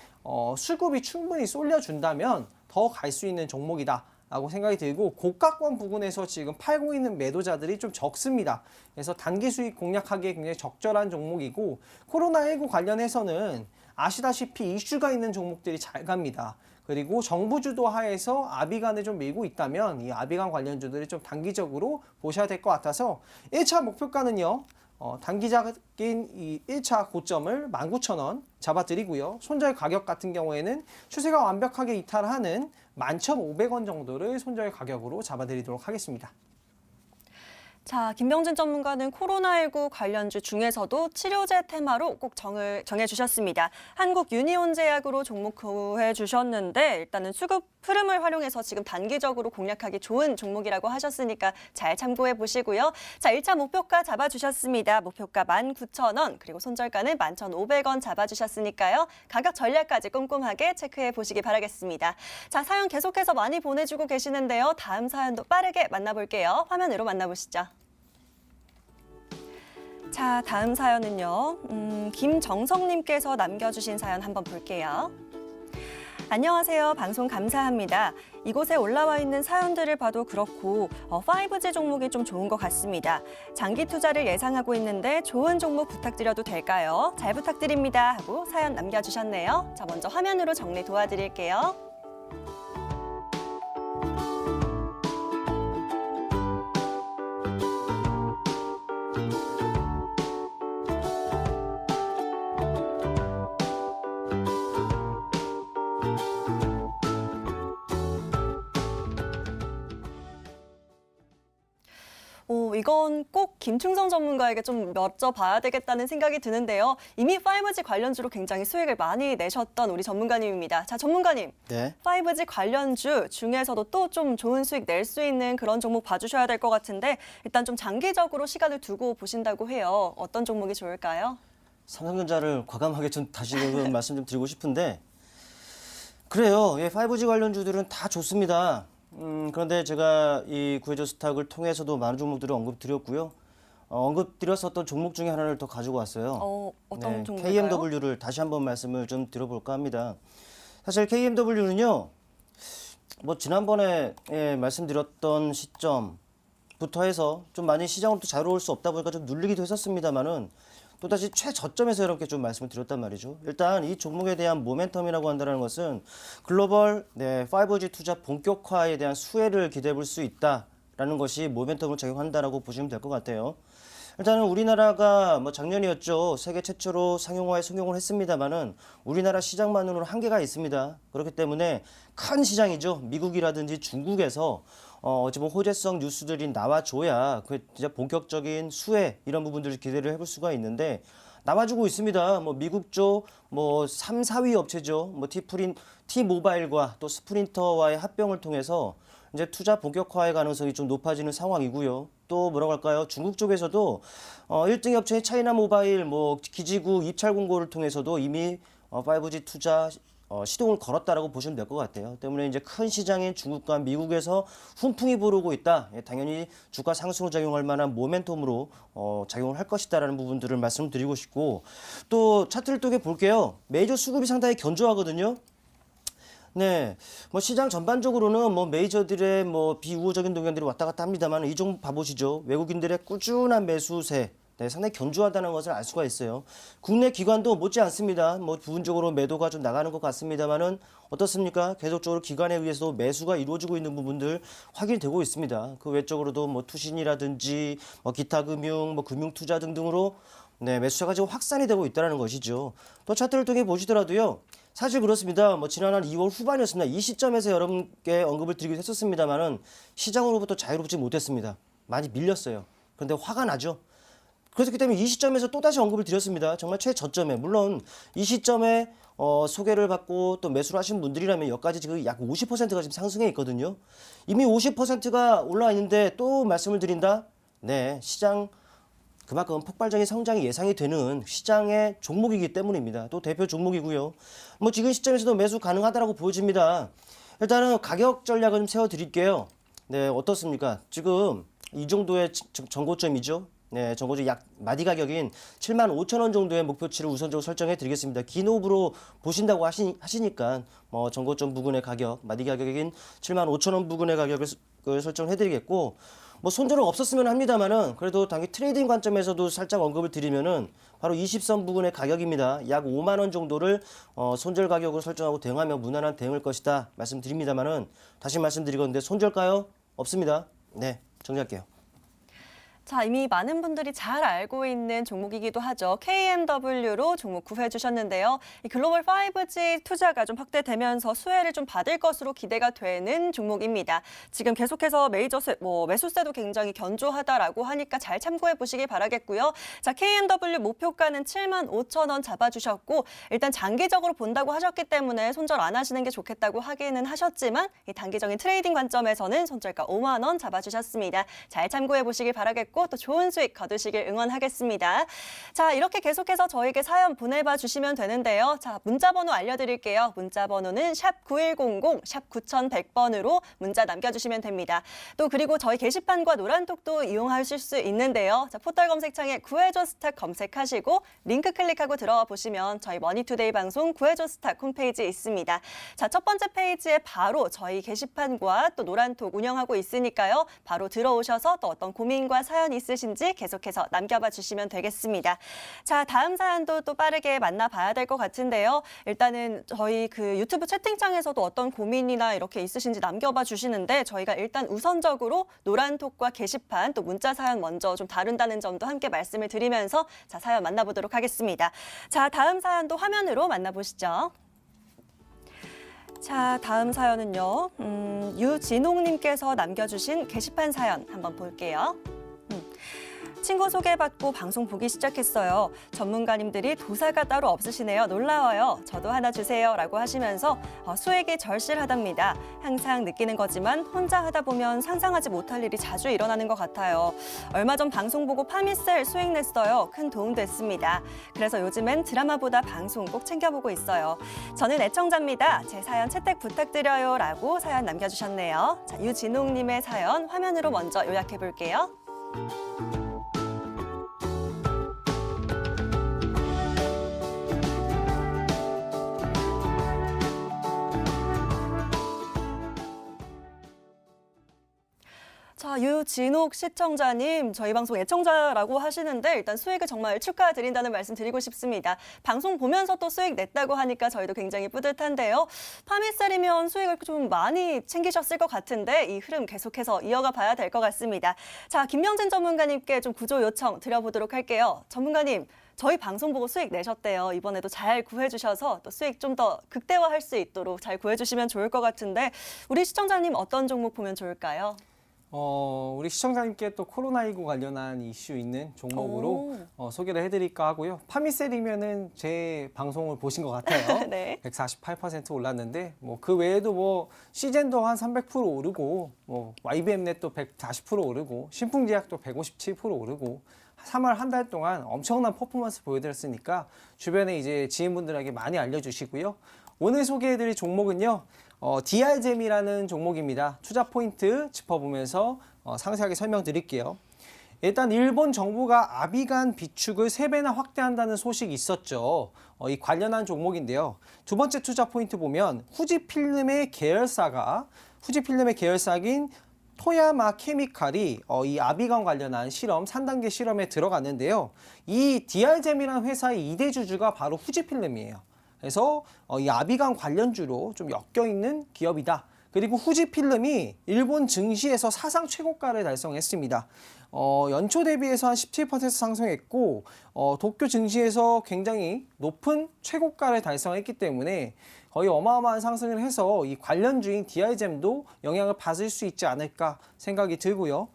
수급이 충분히 쏠려준다면 더 갈 수 있는 종목이다 라고 생각이 들고, 고가권 부근에서 지금 팔고 있는 매도자들이 좀 적습니다. 그래서 단기 수익 공략하기에 굉장히 적절한 종목이고, 코로나19 관련해서는 아시다시피 이슈가 있는 종목들이 잘 갑니다. 그리고 정부 주도 하에서 아비간을 좀 밀고 있다면 이 아비간 관련주들이 좀 단기적으로 보셔야 될 것 같아서 1차 목표가는요. 단기적인 이 1차 고점을 19,000원 잡아드리고요. 손절 가격 같은 경우에는 추세가 완벽하게 이탈하는 11,500원 정도를 손절 가격으로 잡아드리도록 하겠습니다. 자, 김병진 전문가는 코로나19 관련주 중에서도 치료제 테마로 꼭 정해주셨습니다. 한국유니온제약으로 종목 구해주셨는데 일단은 수급 흐름을 활용해서 지금 단기적으로 공략하기 좋은 종목이라고 하셨으니까 잘 참고해 보시고요. 자, 1차 목표가 잡아주셨습니다. 목표가 19,000원, 그리고 손절가는 11,500원 잡아주셨으니까요. 가격 전략까지 꼼꼼하게 체크해 보시기 바라겠습니다. 자, 사연 계속해서 많이 보내주고 계시는데요. 다음 사연도 빠르게 만나볼게요. 화면으로 만나보시죠. 자, 다음 사연은요. 김정성님께서 남겨주신 사연 한번 볼게요. 안녕하세요. 방송 감사합니다. 이곳에 올라와 있는 사연들을 봐도 그렇고 5G 종목이 좀 좋은 것 같습니다. 장기 투자를 예상하고 있는데 좋은 종목 부탁드려도 될까요? 잘 부탁드립니다 하고 사연 남겨주셨네요. 자, 먼저 화면으로 정리 도와드릴게요. 이건 꼭 김충성 전문가에게 좀 여쭤봐야 되겠다는 생각이 드는데요. 이미 5G 관련주로 굉장히 수익을 많이 내셨던 우리 전문가님입니다. 자, 전문가님. 네. 5G 관련주 중에서도 또 좀 좋은 수익 낼 수 있는 그런 종목 봐주셔야 될 것 같은데 일단 좀 장기적으로 시간을 두고 보신다고 해요. 어떤 종목이 좋을까요? 삼성전자를 과감하게 좀 다시 말씀 좀 드리고 싶은데, 그래요. 예, 5G 관련주들은 다 좋습니다. 그런데 제가 이 구해줘 스탁을 통해서도 많은 종목들을 언급드렸고요. 언급드렸었던 종목 중에 하나를 더 가지고 왔어요. 어떤 종목일까요? KMW를 다시 한번 말씀을 좀 드려볼까 합니다. 사실 KMW는요, 뭐 지난번에 말씀드렸던 시점부터 해서 좀 많이 시장으로 또 잘 올 수 없다 보니까 좀 눌리기도 했었습니다만은 또다시 최저점에서 이렇게 좀 말씀을 드렸단 말이죠. 일단 이 종목에 대한 모멘텀이라고 한다는 것은 글로벌 5G 투자 본격화에 대한 수혜를 기대해 볼 수 있다라는 것이 모멘텀을 작용한다라고 보시면 될 것 같아요. 일단은 우리나라가 뭐 작년이었죠. 세계 최초로 상용화에 성공을 했습니다만은 우리나라 시장만으로는 한계가 있습니다. 그렇기 때문에 큰 시장이죠. 미국이라든지 중국에서 어찌 보면 호재성 뉴스들이 나와줘야 그 진짜 본격적인 수혜 이런 부분들을 기대를 해볼 수가 있는데 나와주고 있습니다. 뭐 미국 쪽 뭐 3, 4위 업체죠. 뭐 T모바일과 또 스프린터와의 합병을 통해서 이제 투자 본격화의 가능성이 좀 높아지는 상황이고요. 또 뭐라고 할까요? 중국 쪽에서도 1등 업체인 차이나 모바일, 뭐 기지국 입찰 공고를 통해서도 이미 5G 투자 시동을 걸었다라고 보시면 될 것 같아요. 때문에 이제 큰 시장인 중국과 미국에서 훈풍이 부르고 있다. 예, 당연히 주가 상승을 작용할 만한 모멘텀으로 작용을 할 것이다라는 부분들을 말씀드리고 싶고, 또 차트를 또 볼게요. 메이저 수급이 상당히 견조하거든요. 네, 뭐 시장 전반적으로는 뭐 메이저들의 뭐 비우호적인 동향들이 왔다 갔다 합니다만, 이 종 봐보시죠. 외국인들의 꾸준한 매수세. 네, 상당히 견조하다는 것을 알 수가 있어요. 국내 기관도 못지 않습니다. 뭐 부분적으로 매도가 좀 나가는 것 같습니다만은 어떻습니까? 계속적으로 기관에 의해서 매수가 이루어지고 있는 부분들 확인이 되고 있습니다. 그 외적으로도 뭐 투신이라든지 뭐 기타 금융, 뭐 금융 투자 등등으로 네, 매수세가 지금 확산이 되고 있다는 것이죠. 또 차트를 통해 보시더라도요. 사실 그렇습니다. 뭐 지난 한 2월 후반이었습니다. 이 시점에서 여러분께 언급을 드리기도 했었습니다만은 시장으로부터 자유롭지 못했습니다. 많이 밀렸어요. 그런데 화가 나죠. 그렇기 때문에 이 시점에서 또다시 언급을 드렸습니다. 정말 최저점에, 물론 이 시점에 소개를 받고 또 매수를 하신 분들이라면 여기까지 지금 약 50%가 지금 상승해 있거든요. 이미 50%가 올라와 있는데 또 말씀을 드린다. 네, 시장 그만큼 폭발적인 성장이 예상이 되는 시장의 종목이기 때문입니다. 또 대표 종목이고요. 뭐 지금 시점에서도 매수 가능하다라고 보여집니다. 일단은 가격 전략을 좀 세워드릴게요. 네, 어떻습니까? 지금 이 정도의 전고점이죠. 네, 전고점 약 마디 가격인 75,000원 정도의 목표치를 우선적으로 설정해 드리겠습니다. 긴 호흡으로 보신다고 하시니까 뭐 전고점 부근의 가격, 마디 가격인 75,000원 부근의 가격을 설정해 드리겠고, 뭐 손절은 없었으면 합니다만은 그래도 당연히 트레이딩 관점에서도 살짝 언급을 드리면은 바로 20선 부근의 가격입니다. 약 5만 원 정도를 손절 가격으로 설정하고 대응하면 무난한 대응일 것이다 말씀드립니다만은 다시 말씀드리건데 손절가요? 없습니다. 네, 정리할게요. 자, 이미 많은 분들이 잘 알고 있는 종목이기도 하죠. KMW로 종목 구해 주셨는데요. 이 글로벌 5G 투자가 좀 확대되면서 수혜를 좀 받을 것으로 기대가 되는 종목입니다. 지금 계속해서 매수세도 굉장히 견조하다라고 하니까 잘 참고해 보시기 바라겠고요. 자, KMW 목표가는 75,000원 잡아주셨고, 일단 장기적으로 본다고 하셨기 때문에 손절 안 하시는 게 좋겠다고 하기는 하셨지만, 이 단기적인 트레이딩 관점에서는 손절가 5만 원 잡아주셨습니다. 잘 참고해 보시기 바라겠고, 또 좋은 수익 거두시길 응원하겠습니다. 자, 이렇게 계속해서 저에게 사연 보내봐 주시면 되는데요. 자, 문자번호 알려드릴게요. 문자번호는 샵 9100, 샵 9100번으로 문자 남겨주시면 됩니다. 또 그리고 저희 게시판과 노란톡도 이용하실 수 있는데요. 자, 포털 검색창에 구해줘 스탁 검색하시고 링크 클릭하고 들어와 보시면 저희 머니투데이 방송 구해줘 스탁 홈페이지 있습니다. 자, 첫 번째 페이지에 바로 저희 게시판과 또 노란톡 운영하고 있으니까요. 바로 들어오셔서 또 어떤 고민과 사연 있으신지 계속해서 남겨봐 주시면 되겠습니다. 자, 다음 사연도 또 빠르게 만나봐야 될 것 같은데요. 일단은 저희 그 유튜브 채팅창에서도 어떤 고민이나 이렇게 있으신지 남겨봐 주시는데 저희가 일단 우선적으로 노란톡과 게시판 또 문자 사연 먼저 좀 다룬다는 점도 함께 말씀을 드리면서 자, 사연 만나보도록 하겠습니다. 자, 다음 사연도 화면으로 만나보시죠. 자, 다음 사연은요. 유진홍님께서 남겨주신 게시판 사연 한번 볼게요. 친구 소개받고 방송 보기 시작했어요. 전문가님들이 도사가 따로 없으시네요. 놀라워요. 저도 하나 주세요. 라고 하시면서 수익이 절실하답니다. 항상 느끼는 거지만 혼자 하다 보면 상상하지 못할 일이 자주 일어나는 것 같아요. 얼마 전 방송 보고 파미셀 수익 냈어요. 큰 도움 됐습니다. 그래서 요즘엔 드라마보다 방송 꼭 챙겨보고 있어요. 저는 애청자입니다. 제 사연 채택 부탁드려요. 라고 사연 남겨주셨네요. 자, 유진홍님의 사연 화면으로 먼저 요약해 볼게요. 자, 유진옥 시청자님, 저희 방송 애청자라고 하시는데 일단 수익을 정말 축하드린다는 말씀 드리고 싶습니다. 방송 보면서 또 수익 냈다고 하니까 저희도 굉장히 뿌듯한데요. 파미셀이면 수익을 좀 많이 챙기셨을 것 같은데 이 흐름 계속해서 이어가 봐야 될 것 같습니다. 자, 김명진 전문가님께 좀 구조 요청 드려보도록 할게요. 전문가님, 저희 방송 보고 수익 내셨대요. 이번에도 잘 구해주셔서 또 수익 좀 더 극대화할 수 있도록 잘 구해주시면 좋을 것 같은데 우리 시청자님 어떤 종목 보면 좋을까요? 우리 시청자님께 또 코로나19 관련한 이슈 있는 종목으로 소개를 해드릴까 하고요. 파미셀이면은 제 방송을 보신 것 같아요. 네. 148% 올랐는데 뭐 그 외에도 뭐 시젠도 한 300% 오르고 뭐 YBM넷도 140% 오르고 신풍제약도 157% 오르고 3월 한 달 동안 엄청난 퍼포먼스 보여드렸으니까 주변에 이제 지인분들에게 많이 알려주시고요. 오늘 소개해드릴 종목은요. DR잼이라는 종목입니다. 투자 포인트 짚어보면서 상세하게 설명드릴게요. 일단 일본 정부가 아비간 비축을 3배나 확대한다는 소식이 있었죠. 이 관련한 종목인데요. 두 번째 투자 포인트 보면 후지필름의 계열사인 토야마 케미칼이 이 아비간 관련한 실험, 3단계 실험에 들어갔는데요. 이 DR잼이라는 회사의 2대 주주가 바로 후지필름이에요. 그래서 이 아비간 관련주로 좀 엮여있는 기업이다. 그리고 후지필름이 일본 증시에서 사상 최고가를 달성했습니다. 연초 대비해서 한 17% 상승했고 도쿄 증시에서 굉장히 높은 최고가를 달성했기 때문에 거의 어마어마한 상승을 해서 이 관련주인 DR잼도 영향을 받을 수 있지 않을까 생각이 들고요.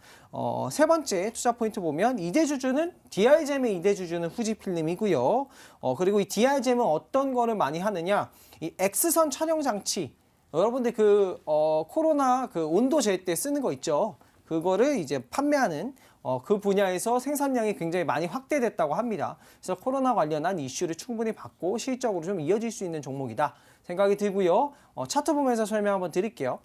세 번째 투자 포인트 보면 DR잼의 2대 주주는 후지필름이고요. 그리고 이 DR잼은 어떤 거를 많이 하느냐? 이 X선 촬영 장치. 여러분들 코로나 온도 잴 때 쓰는 거 있죠? 그거를 이제 판매하는 그 분야에서 생산량이 굉장히 많이 확대됐다고 합니다. 그래서 코로나 관련한 이슈를 충분히 받고 실적으로 좀 이어질 수 있는 종목이다 생각이 들고요. 차트 보면서 설명 한번 드릴게요.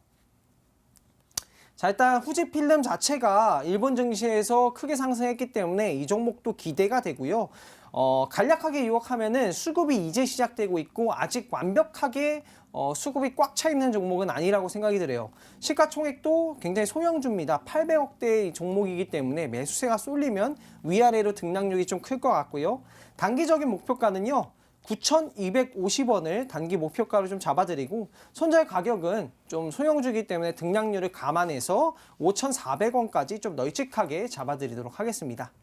자, 일단 후지필름 자체가 일본 증시에서 크게 상승했기 때문에 이 종목도 기대가 되고요. 간략하게 요약하면은 수급이 이제 시작되고 있고 아직 완벽하게 수급이 꽉 차 있는 종목은 아니라고 생각이 들어요. 시가총액도 굉장히 소형주입니다. 800억대의 종목이기 때문에 매수세가 쏠리면 위아래로 등락률이 좀 클 것 같고요. 단기적인 목표가는요. 9,250원을 단기 목표가로 좀 잡아드리고 손절 가격은 좀 소형주이기 때문에 등락률을 감안해서 5,400원까지 좀 널찍하게 잡아드리도록 하겠습니다.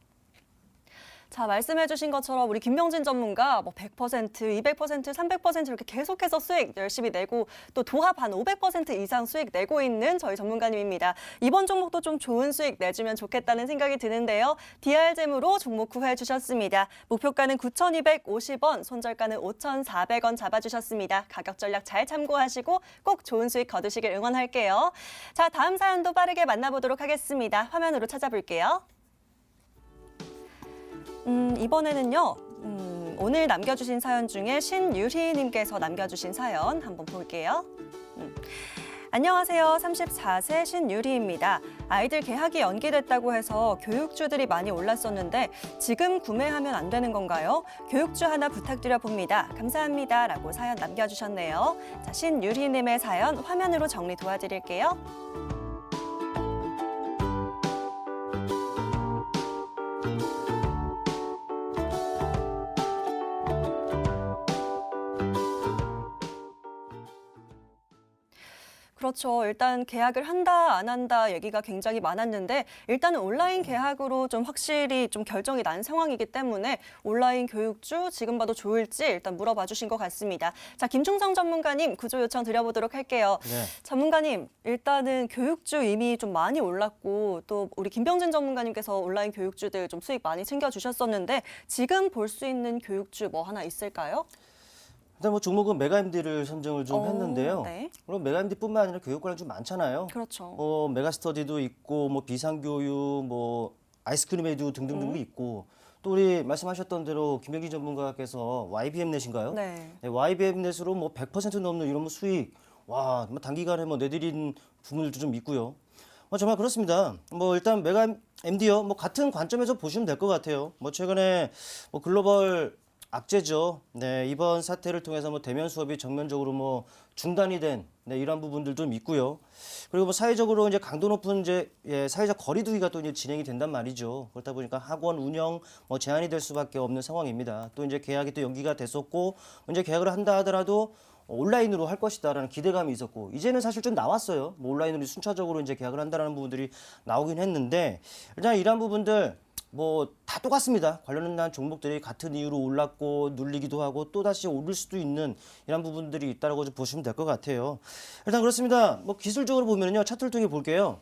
자, 말씀해주신 것처럼 우리 김명진 전문가 뭐 100%, 200%, 300% 이렇게 계속해서 수익 열심히 내고 또 도합 한 500% 이상 수익 내고 있는 저희 전문가님입니다. 이번 종목도 좀 좋은 수익 내주면 좋겠다는 생각이 드는데요. DR잼으로 종목 구해 주셨습니다. 목표가는 9,250원, 손절가는 5,400원 잡아주셨습니다. 가격 전략 잘 참고하시고 꼭 좋은 수익 거두시길 응원할게요. 자, 다음 사연도 빠르게 만나보도록 하겠습니다. 화면으로 찾아볼게요. 이번에는요. 오늘 남겨주신 사연 중에 신유희님께서 남겨주신 사연 한번 볼게요. 안녕하세요. 34세 신유리입니다. 아이들 개학이 연기됐다고 해서 교육주들이 많이 올랐었는데 지금 구매하면 안 되는 건가요? 교육주 하나 부탁드려 봅니다. 감사합니다. 라고 사연 남겨주셨네요. 자, 신유리님의 사연 화면으로 정리 도와드릴게요. 그렇죠. 일단 계약을 한다, 안 한다 얘기가 굉장히 많았는데 일단은 온라인 계약으로 좀 확실히 좀 결정이 난 상황이기 때문에 온라인 교육주 지금 봐도 좋을지 일단 물어봐 주신 것 같습니다. 자, 김충성 전문가님 구조 요청 드려보도록 할게요. 네. 전문가님, 일단은 교육주 이미 좀 많이 올랐고 또 우리 김병진 전문가님께서 온라인 교육주들 좀 수익 많이 챙겨주셨었는데 지금 볼 수 있는 교육주 뭐 하나 있을까요? 일단 뭐 종목은 메가MD를 선정을 좀 했는데요. 네. 그럼 메가MD뿐만 아니라 교육관련 좀 많잖아요. 그렇죠. 메가스터디도 있고 뭐 비상교육, 뭐 아이스크림 에듀 등등등도 있고 또 우리 말씀하셨던 대로 김영기 전문가께서 YBM넷인가요? 네. 네, YBM넷으로 뭐 100% 넘는 이런 뭐 수익, 와, 뭐 단기간에 뭐 내드린 부분들도 좀 있고요. 정말 그렇습니다. 뭐 일단 메가MD요, 뭐 같은 관점에서 보시면 될 것 같아요. 뭐 최근에 뭐 글로벌 악재죠. 네, 이번 사태를 통해서 뭐 대면 수업이 정면적으로 뭐 중단이 된 이런 부분들도 좀 있고요. 그리고 뭐 사회적으로 이제 강도 높은 사회적 거리두기가 또 이제 진행이 된단 말이죠. 그렇다 보니까 학원 운영 뭐 제한이 될 수밖에 없는 상황입니다. 또 이제 계약이 또 연기가 됐었고 이제 계약을 한다 하더라도 온라인으로 할 것이다라는 기대감이 있었고 이제는 사실 좀 나왔어요. 뭐 온라인으로 순차적으로 이제 계약을 한다라는 부분들이 나오긴 했는데 일단 이러한 부분들 뭐 다 똑같습니다. 관련된 종목들이 같은 이유로 올랐고 눌리기도 하고 또 다시 오를 수도 있는 이런 부분들이 있다고 좀 보시면 될 것 같아요. 일단 그렇습니다. 뭐 기술적으로 보면요 차트를 통해 볼게요.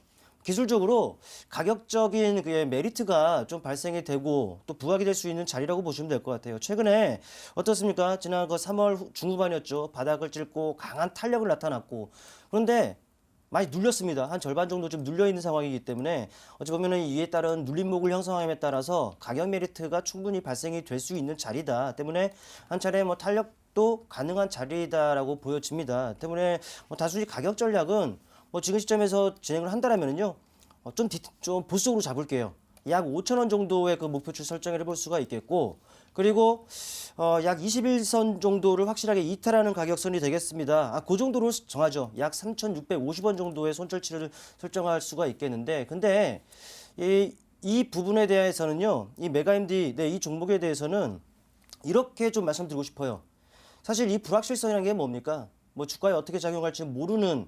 기술적으로 가격적인 그 메리트가 좀 발생이 되고 또 부각이 될 수 있는 자리라고 보시면 될 것 같아요. 최근에 어떻습니까? 지난 그 3월 중후반이었죠. 바닥을 찔고 강한 탄력을 나타났고 그런데 많이 눌렸습니다. 한 절반 정도 좀 눌려 있는 상황이기 때문에 어찌 보면은 이에 따른 눌림목을 형성함에 따라서 가격 메리트가 충분히 발생이 될 수 있는 자리다. 때문에 한 차례 뭐 탄력도 가능한 자리다라고 보여집니다. 때문에 뭐 단순히 가격 전략은 뭐 지금 시점에서 진행을 한다라면은요, 좀 보수적으로 잡을게요. 약 5,000원 정도의 그 목표치 설정을 해볼 수가 있겠고, 그리고 약 21선 정도를 확실하게 이탈하는 가격선이 되겠습니다. 그 정도로 정하죠. 약 3,650원 정도의 손절치를 설정할 수가 있겠는데, 근데 이 부분에 대해서는요, 이 메가MD, 이 종목에 대해서는 이렇게 좀 말씀드리고 싶어요. 사실 이 불확실성이라는 게 뭡니까? 뭐 주가에 어떻게 작용할지 모르는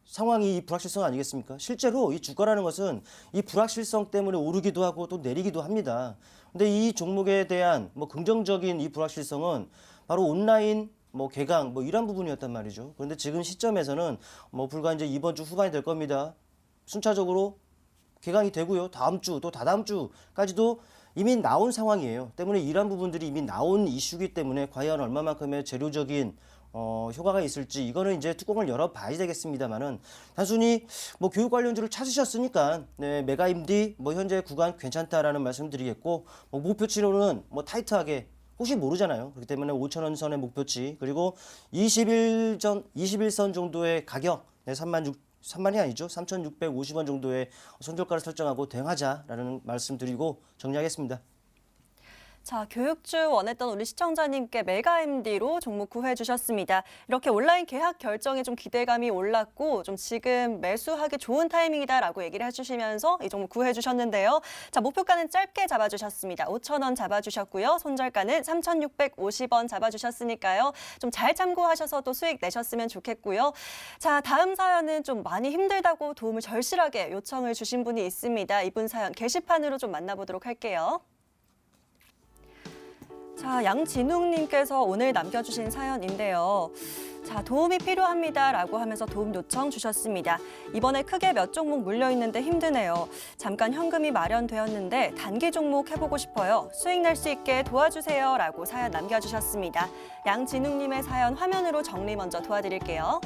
상황이 이 불확실성 아니겠습니까? 실제로 이 주가라는 것은 이 불확실성 때문에 오르기도 하고 또 내리기도 합니다. 근데 이 종목에 대한 뭐 긍정적인 이 불확실성은 바로 온라인 뭐 개강 뭐 이런 부분이었단 말이죠. 그런데 지금 시점에서는 뭐 불과 이제 이번 주 후반이 될 겁니다. 순차적으로 개강이 되고요. 다음 주 또 다다음 주까지도 이미 나온 상황이에요. 때문에 이런 부분들이 이미 나온 이슈이기 때문에 과연 얼마만큼의 재료적인 효과가 있을지 이거는 이제 뚜껑을 열어봐야 되겠습니다만은 단순히 뭐 교육 관련주를 찾으셨으니까 네, 메가임디 뭐 현재 구간 괜찮다라는 말씀드리겠고 뭐 목표치로는 뭐 타이트하게 혹시 모르잖아요. 그렇기 때문에 5,000원 선의 목표치 그리고 21선 정도의 가격 네, 3만이 아니죠. 3,650원 정도의 손절가를 설정하고 대응하자라는 말씀드리고 정리하겠습니다. 자, 교육주 원했던 우리 시청자님께 메가MD로 종목 구해 주셨습니다. 이렇게 온라인 계약 결정에 좀 기대감이 올랐고 좀 지금 매수하기 좋은 타이밍이다라고 얘기를 해주시면서 이 종목 구해 주셨는데요. 자, 목표가는 짧게 잡아주셨습니다. 5,000원 잡아주셨고요. 손절가는 3,650원 잡아주셨으니까요. 좀 잘 참고하셔서 또 수익 내셨으면 좋겠고요. 자, 다음 사연은 좀 많이 힘들다고 도움을 절실하게 요청을 주신 분이 있습니다. 이분 사연 게시판으로 좀 만나보도록 할게요. 자, 양진웅님께서 오늘 남겨주신 사연인데요. 자, 도움이 필요합니다라고 하면서 도움 요청 주셨습니다. 이번에 크게 몇 종목 물려있는데 힘드네요. 잠깐 현금이 마련되었는데 단기 종목 해보고 싶어요. 수익 낼 수 있게 도와주세요라고 사연 남겨주셨습니다. 양진웅님의 사연 화면으로 정리 먼저 도와드릴게요.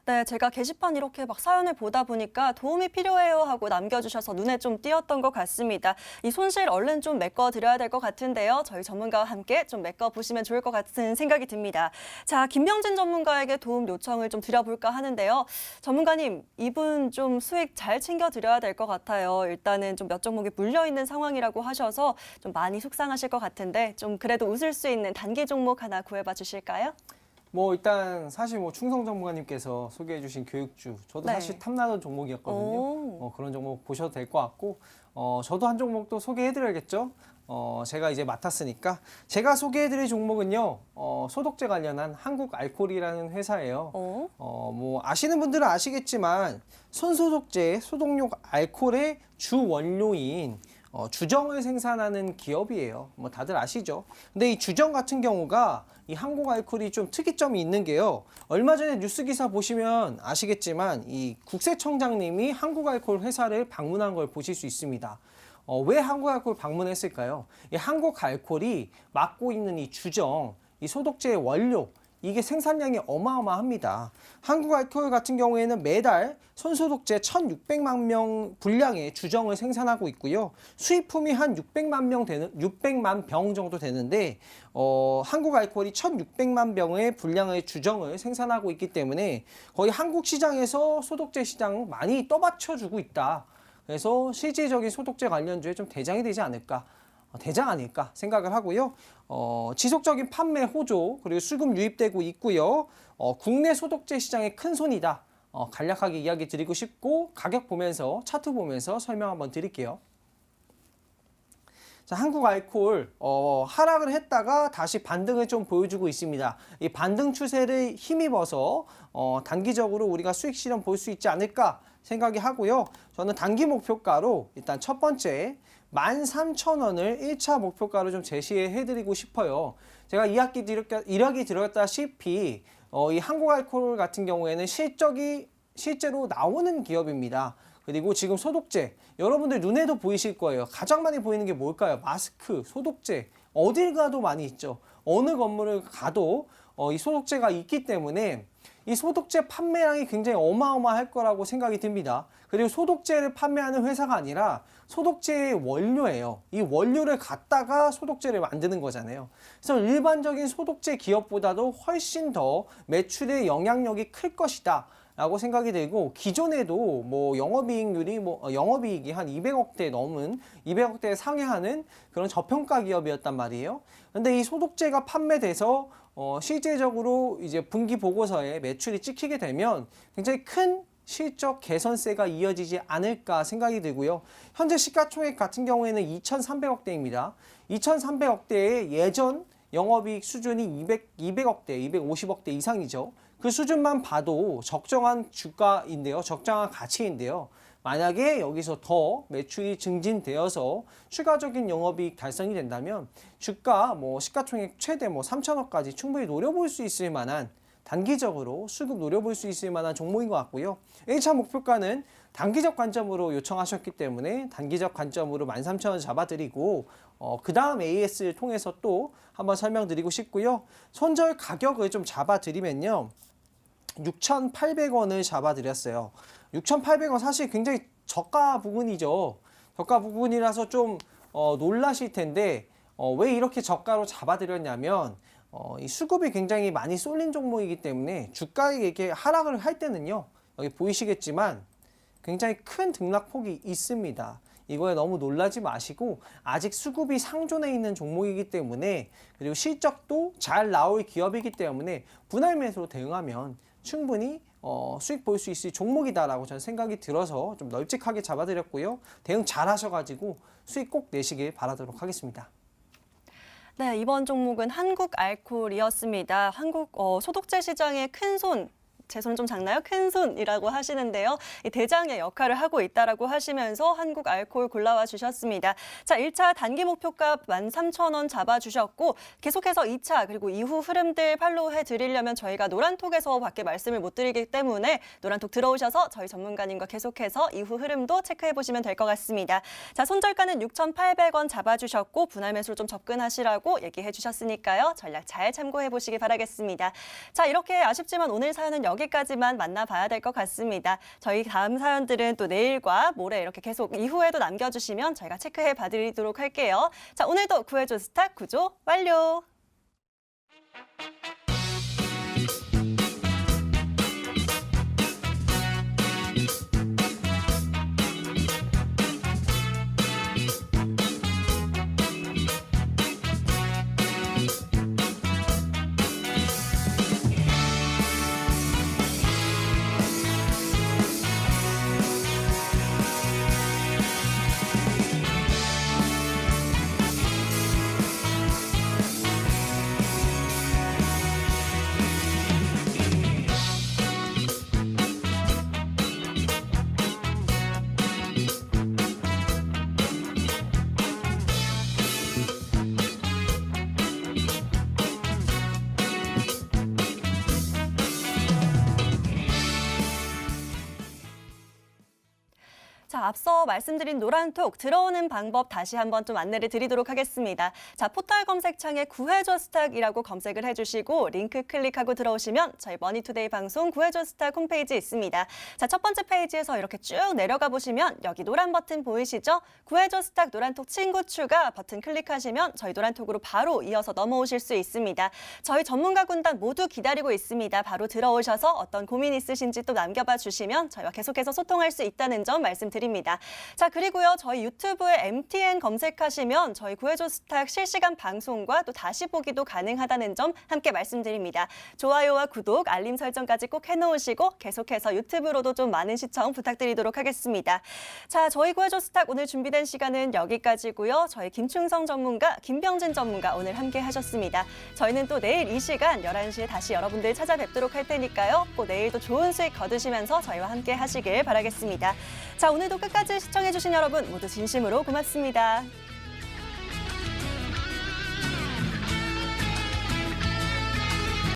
네, 제가 게시판 이렇게 막 사연을 보다 보니까 도움이 필요해요 하고 남겨주셔서 눈에 좀 띄었던 것 같습니다. 이 손실 얼른 좀 메꿔드려야 될 것 같은데요. 저희 전문가와 함께 좀 메꿔보시면 좋을 것 같은 생각이 듭니다. 자, 김명진 전문가에게 도움 요청을 좀 드려볼까 하는데요. 전문가님, 이분 좀 수익 잘 챙겨드려야 될 것 같아요. 일단은 좀 몇 종목이 물려있는 상황이라고 하셔서 좀 많이 속상하실 것 같은데 좀 그래도 웃을 수 있는 단기 종목 하나 구해봐 주실까요? 뭐 일단 사실 뭐 충성 전문가님께서 소개해주신 교육주 저도 네. 사실 탐나는 종목이었거든요. 그런 종목 보셔도 될 것 같고 저도 한 종목 또 소개해드려야겠죠. 제가 이제 맡았으니까 제가 소개해드릴 종목은요 소독제 관련한 한국알코올이라는 회사예요. 뭐 아시는 분들은 아시겠지만 손소독제 소독용 알코올의 주 원료인 주정을 생산하는 기업이에요. 뭐 다들 아시죠? 근데 이 주정 같은 경우가 이 한국알코올이 좀 특이점이 있는 게요. 얼마 전에 뉴스 기사 보시면 아시겠지만 이 국세청장님이 한국알코올 회사를 방문한 걸 보실 수 있습니다. 왜 한국알코올 방문했을까요? 이 한국알코올이 맡고 있는 이 주정, 이 소독제의 원료 이게 생산량이 어마어마합니다. 한국알코올 같은 경우에는 매달 손소독제 1,600만 명 분량의 주정을 생산하고 있고요. 수입품이 한 600만 병 정도 되는데 한국알코올이 1,600만 병의 분량의 주정을 생산하고 있기 때문에 거의 한국 시장에서 소독제 시장 많이 떠받쳐주고 있다. 그래서 실질적인 소독제 관련주에 좀 대장이 되지 않을까. 대장 아닐까 생각을 하고요. 지속적인 판매 호조 그리고 수급 유입되고 있고요. 국내 소독제 시장의 큰 손이다. 간략하게 이야기 드리고 싶고 가격 보면서 차트 보면서 설명 한번 드릴게요. 자, 한국알코올 하락을 했다가 다시 반등을 좀 보여주고 있습니다. 이 반등 추세를 힘입어서 단기적으로 우리가 수익 실현 볼 수 있지 않을까 생각이 하고요. 저는 단기 목표가로 일단 첫 번째 13,000원을 1차 목표가로 좀 제시해드리고 싶어요. 제가 1학기 드렸다시피 이 한국알코올 같은 경우에는 실적이 실제로 나오는 기업입니다. 그리고 지금 소독제, 여러분들 눈에도 보이실 거예요. 가장 많이 보이는 게 뭘까요? 마스크, 소독제, 어딜 가도 많이 있죠. 어느 건물을 가도 이 소독제가 있기 때문에 이 소독제 판매량이 굉장히 어마어마할 거라고 생각이 듭니다. 그리고 소독제를 판매하는 회사가 아니라 소독제의 원료예요. 이 원료를 갖다가 소독제를 만드는 거잖아요. 그래서 일반적인 소독제 기업보다도 훨씬 더 매출의 영향력이 클 것이다 라고 생각이 들고, 기존에도 뭐 영업이익률이 영업이익이 한 200억대 넘은 200억대에 상회하는 그런 저평가 기업이었단 말이에요. 근데 이 소독제가 판매돼서 실제적으로 이제 분기 보고서에 매출이 찍히게 되면 굉장히 큰 실적 개선세가 이어지지 않을까 생각이 들고요. 현재 시가총액 같은 경우에는 2,300억대입니다. 2,300억대의 예전 영업이익 수준이 200억대, 250억대 이상이죠. 그 수준만 봐도 적정한 주가인데요. 적정한 가치인데요. 만약에 여기서 더 매출이 증진되어서 추가적인 영업이익 달성이 된다면 주가 시가총액 최대 3천억까지 충분히 노려볼 수 있을 만한, 단기적으로 수급 노려볼 수 있을 만한 종목인 것 같고요. 1차 목표가는 단기적 관점으로 요청하셨기 때문에 단기적 관점으로 13,000원 잡아드리고 그 다음 AS를 통해서 또 한번 설명드리고 싶고요. 손절 가격을 좀 잡아드리면요. 6,800원을 잡아드렸어요. 6,800원 사실 굉장히 저가 부분이죠. 저가 부분이라서 좀 놀라실 텐데 왜 이렇게 저가로 잡아드렸냐면 이 수급이 굉장히 많이 쏠린 종목이기 때문에 주가에 이렇게 하락을 할 때는요. 여기 보이시겠지만 굉장히 큰 등락폭이 있습니다. 이거에 너무 놀라지 마시고 아직 수급이 상존해 있는 종목이기 때문에, 그리고 실적도 잘 나올 기업이기 때문에 분할 매수로 대응하면 충분히 수익 볼 수 있을 종목이다라고 저는 생각이 들어서 좀 널찍하게 잡아드렸고요. 대응 잘 하셔가지고 수익 꼭 내시길 바라도록 하겠습니다. 네, 이번 종목은 한국알코올이었습니다. 한국 소독제 시장의 큰 손, 제 손 좀 작나요? 큰 손이라고 하시는데요. 이 대장의 역할을 하고 있다라고 하시면서 한국알코올 골라와 주셨습니다. 자, 1차 단기 목표가 13,000원 잡아주셨고, 계속해서 2차 그리고 이후 흐름들 팔로우해 드리려면 저희가 노란톡에서 밖에 말씀을 못 드리기 때문에 노란톡 들어오셔서 저희 전문가님과 계속해서 이후 흐름도 체크해 보시면 될 것 같습니다. 자, 손절가는 6,800원 잡아주셨고 분할 매수로 좀 접근하시라고 얘기해 주셨으니까요. 전략 잘 참고해 보시기 바라겠습니다. 자, 이렇게 아쉽지만 오늘 사연은 여기까지만 만나봐야 될 것 같습니다. 저희 다음 사연들은 또 내일과 모레 이렇게 계속 이후에도 남겨주시면 저희가 체크해 봐드리도록 할게요. 자, 오늘도 구해줘 스탁 구조 완료! 자, 앞서 말씀드린 노란톡 들어오는 방법 다시 한번 좀 안내를 드리도록 하겠습니다. 자, 포털 검색창에 구해줘 스탁이라고 검색을 해주시고 링크 클릭하고 들어오시면 저희 머니투데이 방송 구해줘 스탁 홈페이지 있습니다. 자, 첫 번째 페이지에서 이렇게 쭉 내려가 보시면 여기 노란 버튼 보이시죠? 구해줘 스탁 노란톡 친구 추가 버튼 클릭하시면 저희 노란톡으로 바로 이어서 넘어오실 수 있습니다. 저희 전문가 군단 모두 기다리고 있습니다. 바로 들어오셔서 어떤 고민 있으신지 또 남겨봐 주시면 저희와 계속해서 소통할 수 있다는 점 말씀드립니다. 말씀드립니다. 자, 그리고요. 저희 유튜브에 MTN 검색하시면 저희 구해줘 스탁 실시간 방송과 또 다시 보기도 가능하다는 점 함께 말씀드립니다. 좋아요와 구독, 알림 설정까지 꼭 해놓으시고 계속해서 유튜브로도 좀 많은 시청 부탁드리도록 하겠습니다. 자, 저희 구해줘 스탁 오늘 준비된 시간은 여기까지고요. 저희 김충성 전문가, 김병진 전문가 오늘 함께 하셨습니다. 저희는 또 내일 이 시간 11시에 다시 여러분들 찾아뵙도록 할 테니까요. 꼭 내일도 좋은 수익 거두시면서 저희와 함께 하시길 바라겠습니다. 자, 오늘도 끝까지 시청해주신 여러분 모두 진심으로 고맙습니다.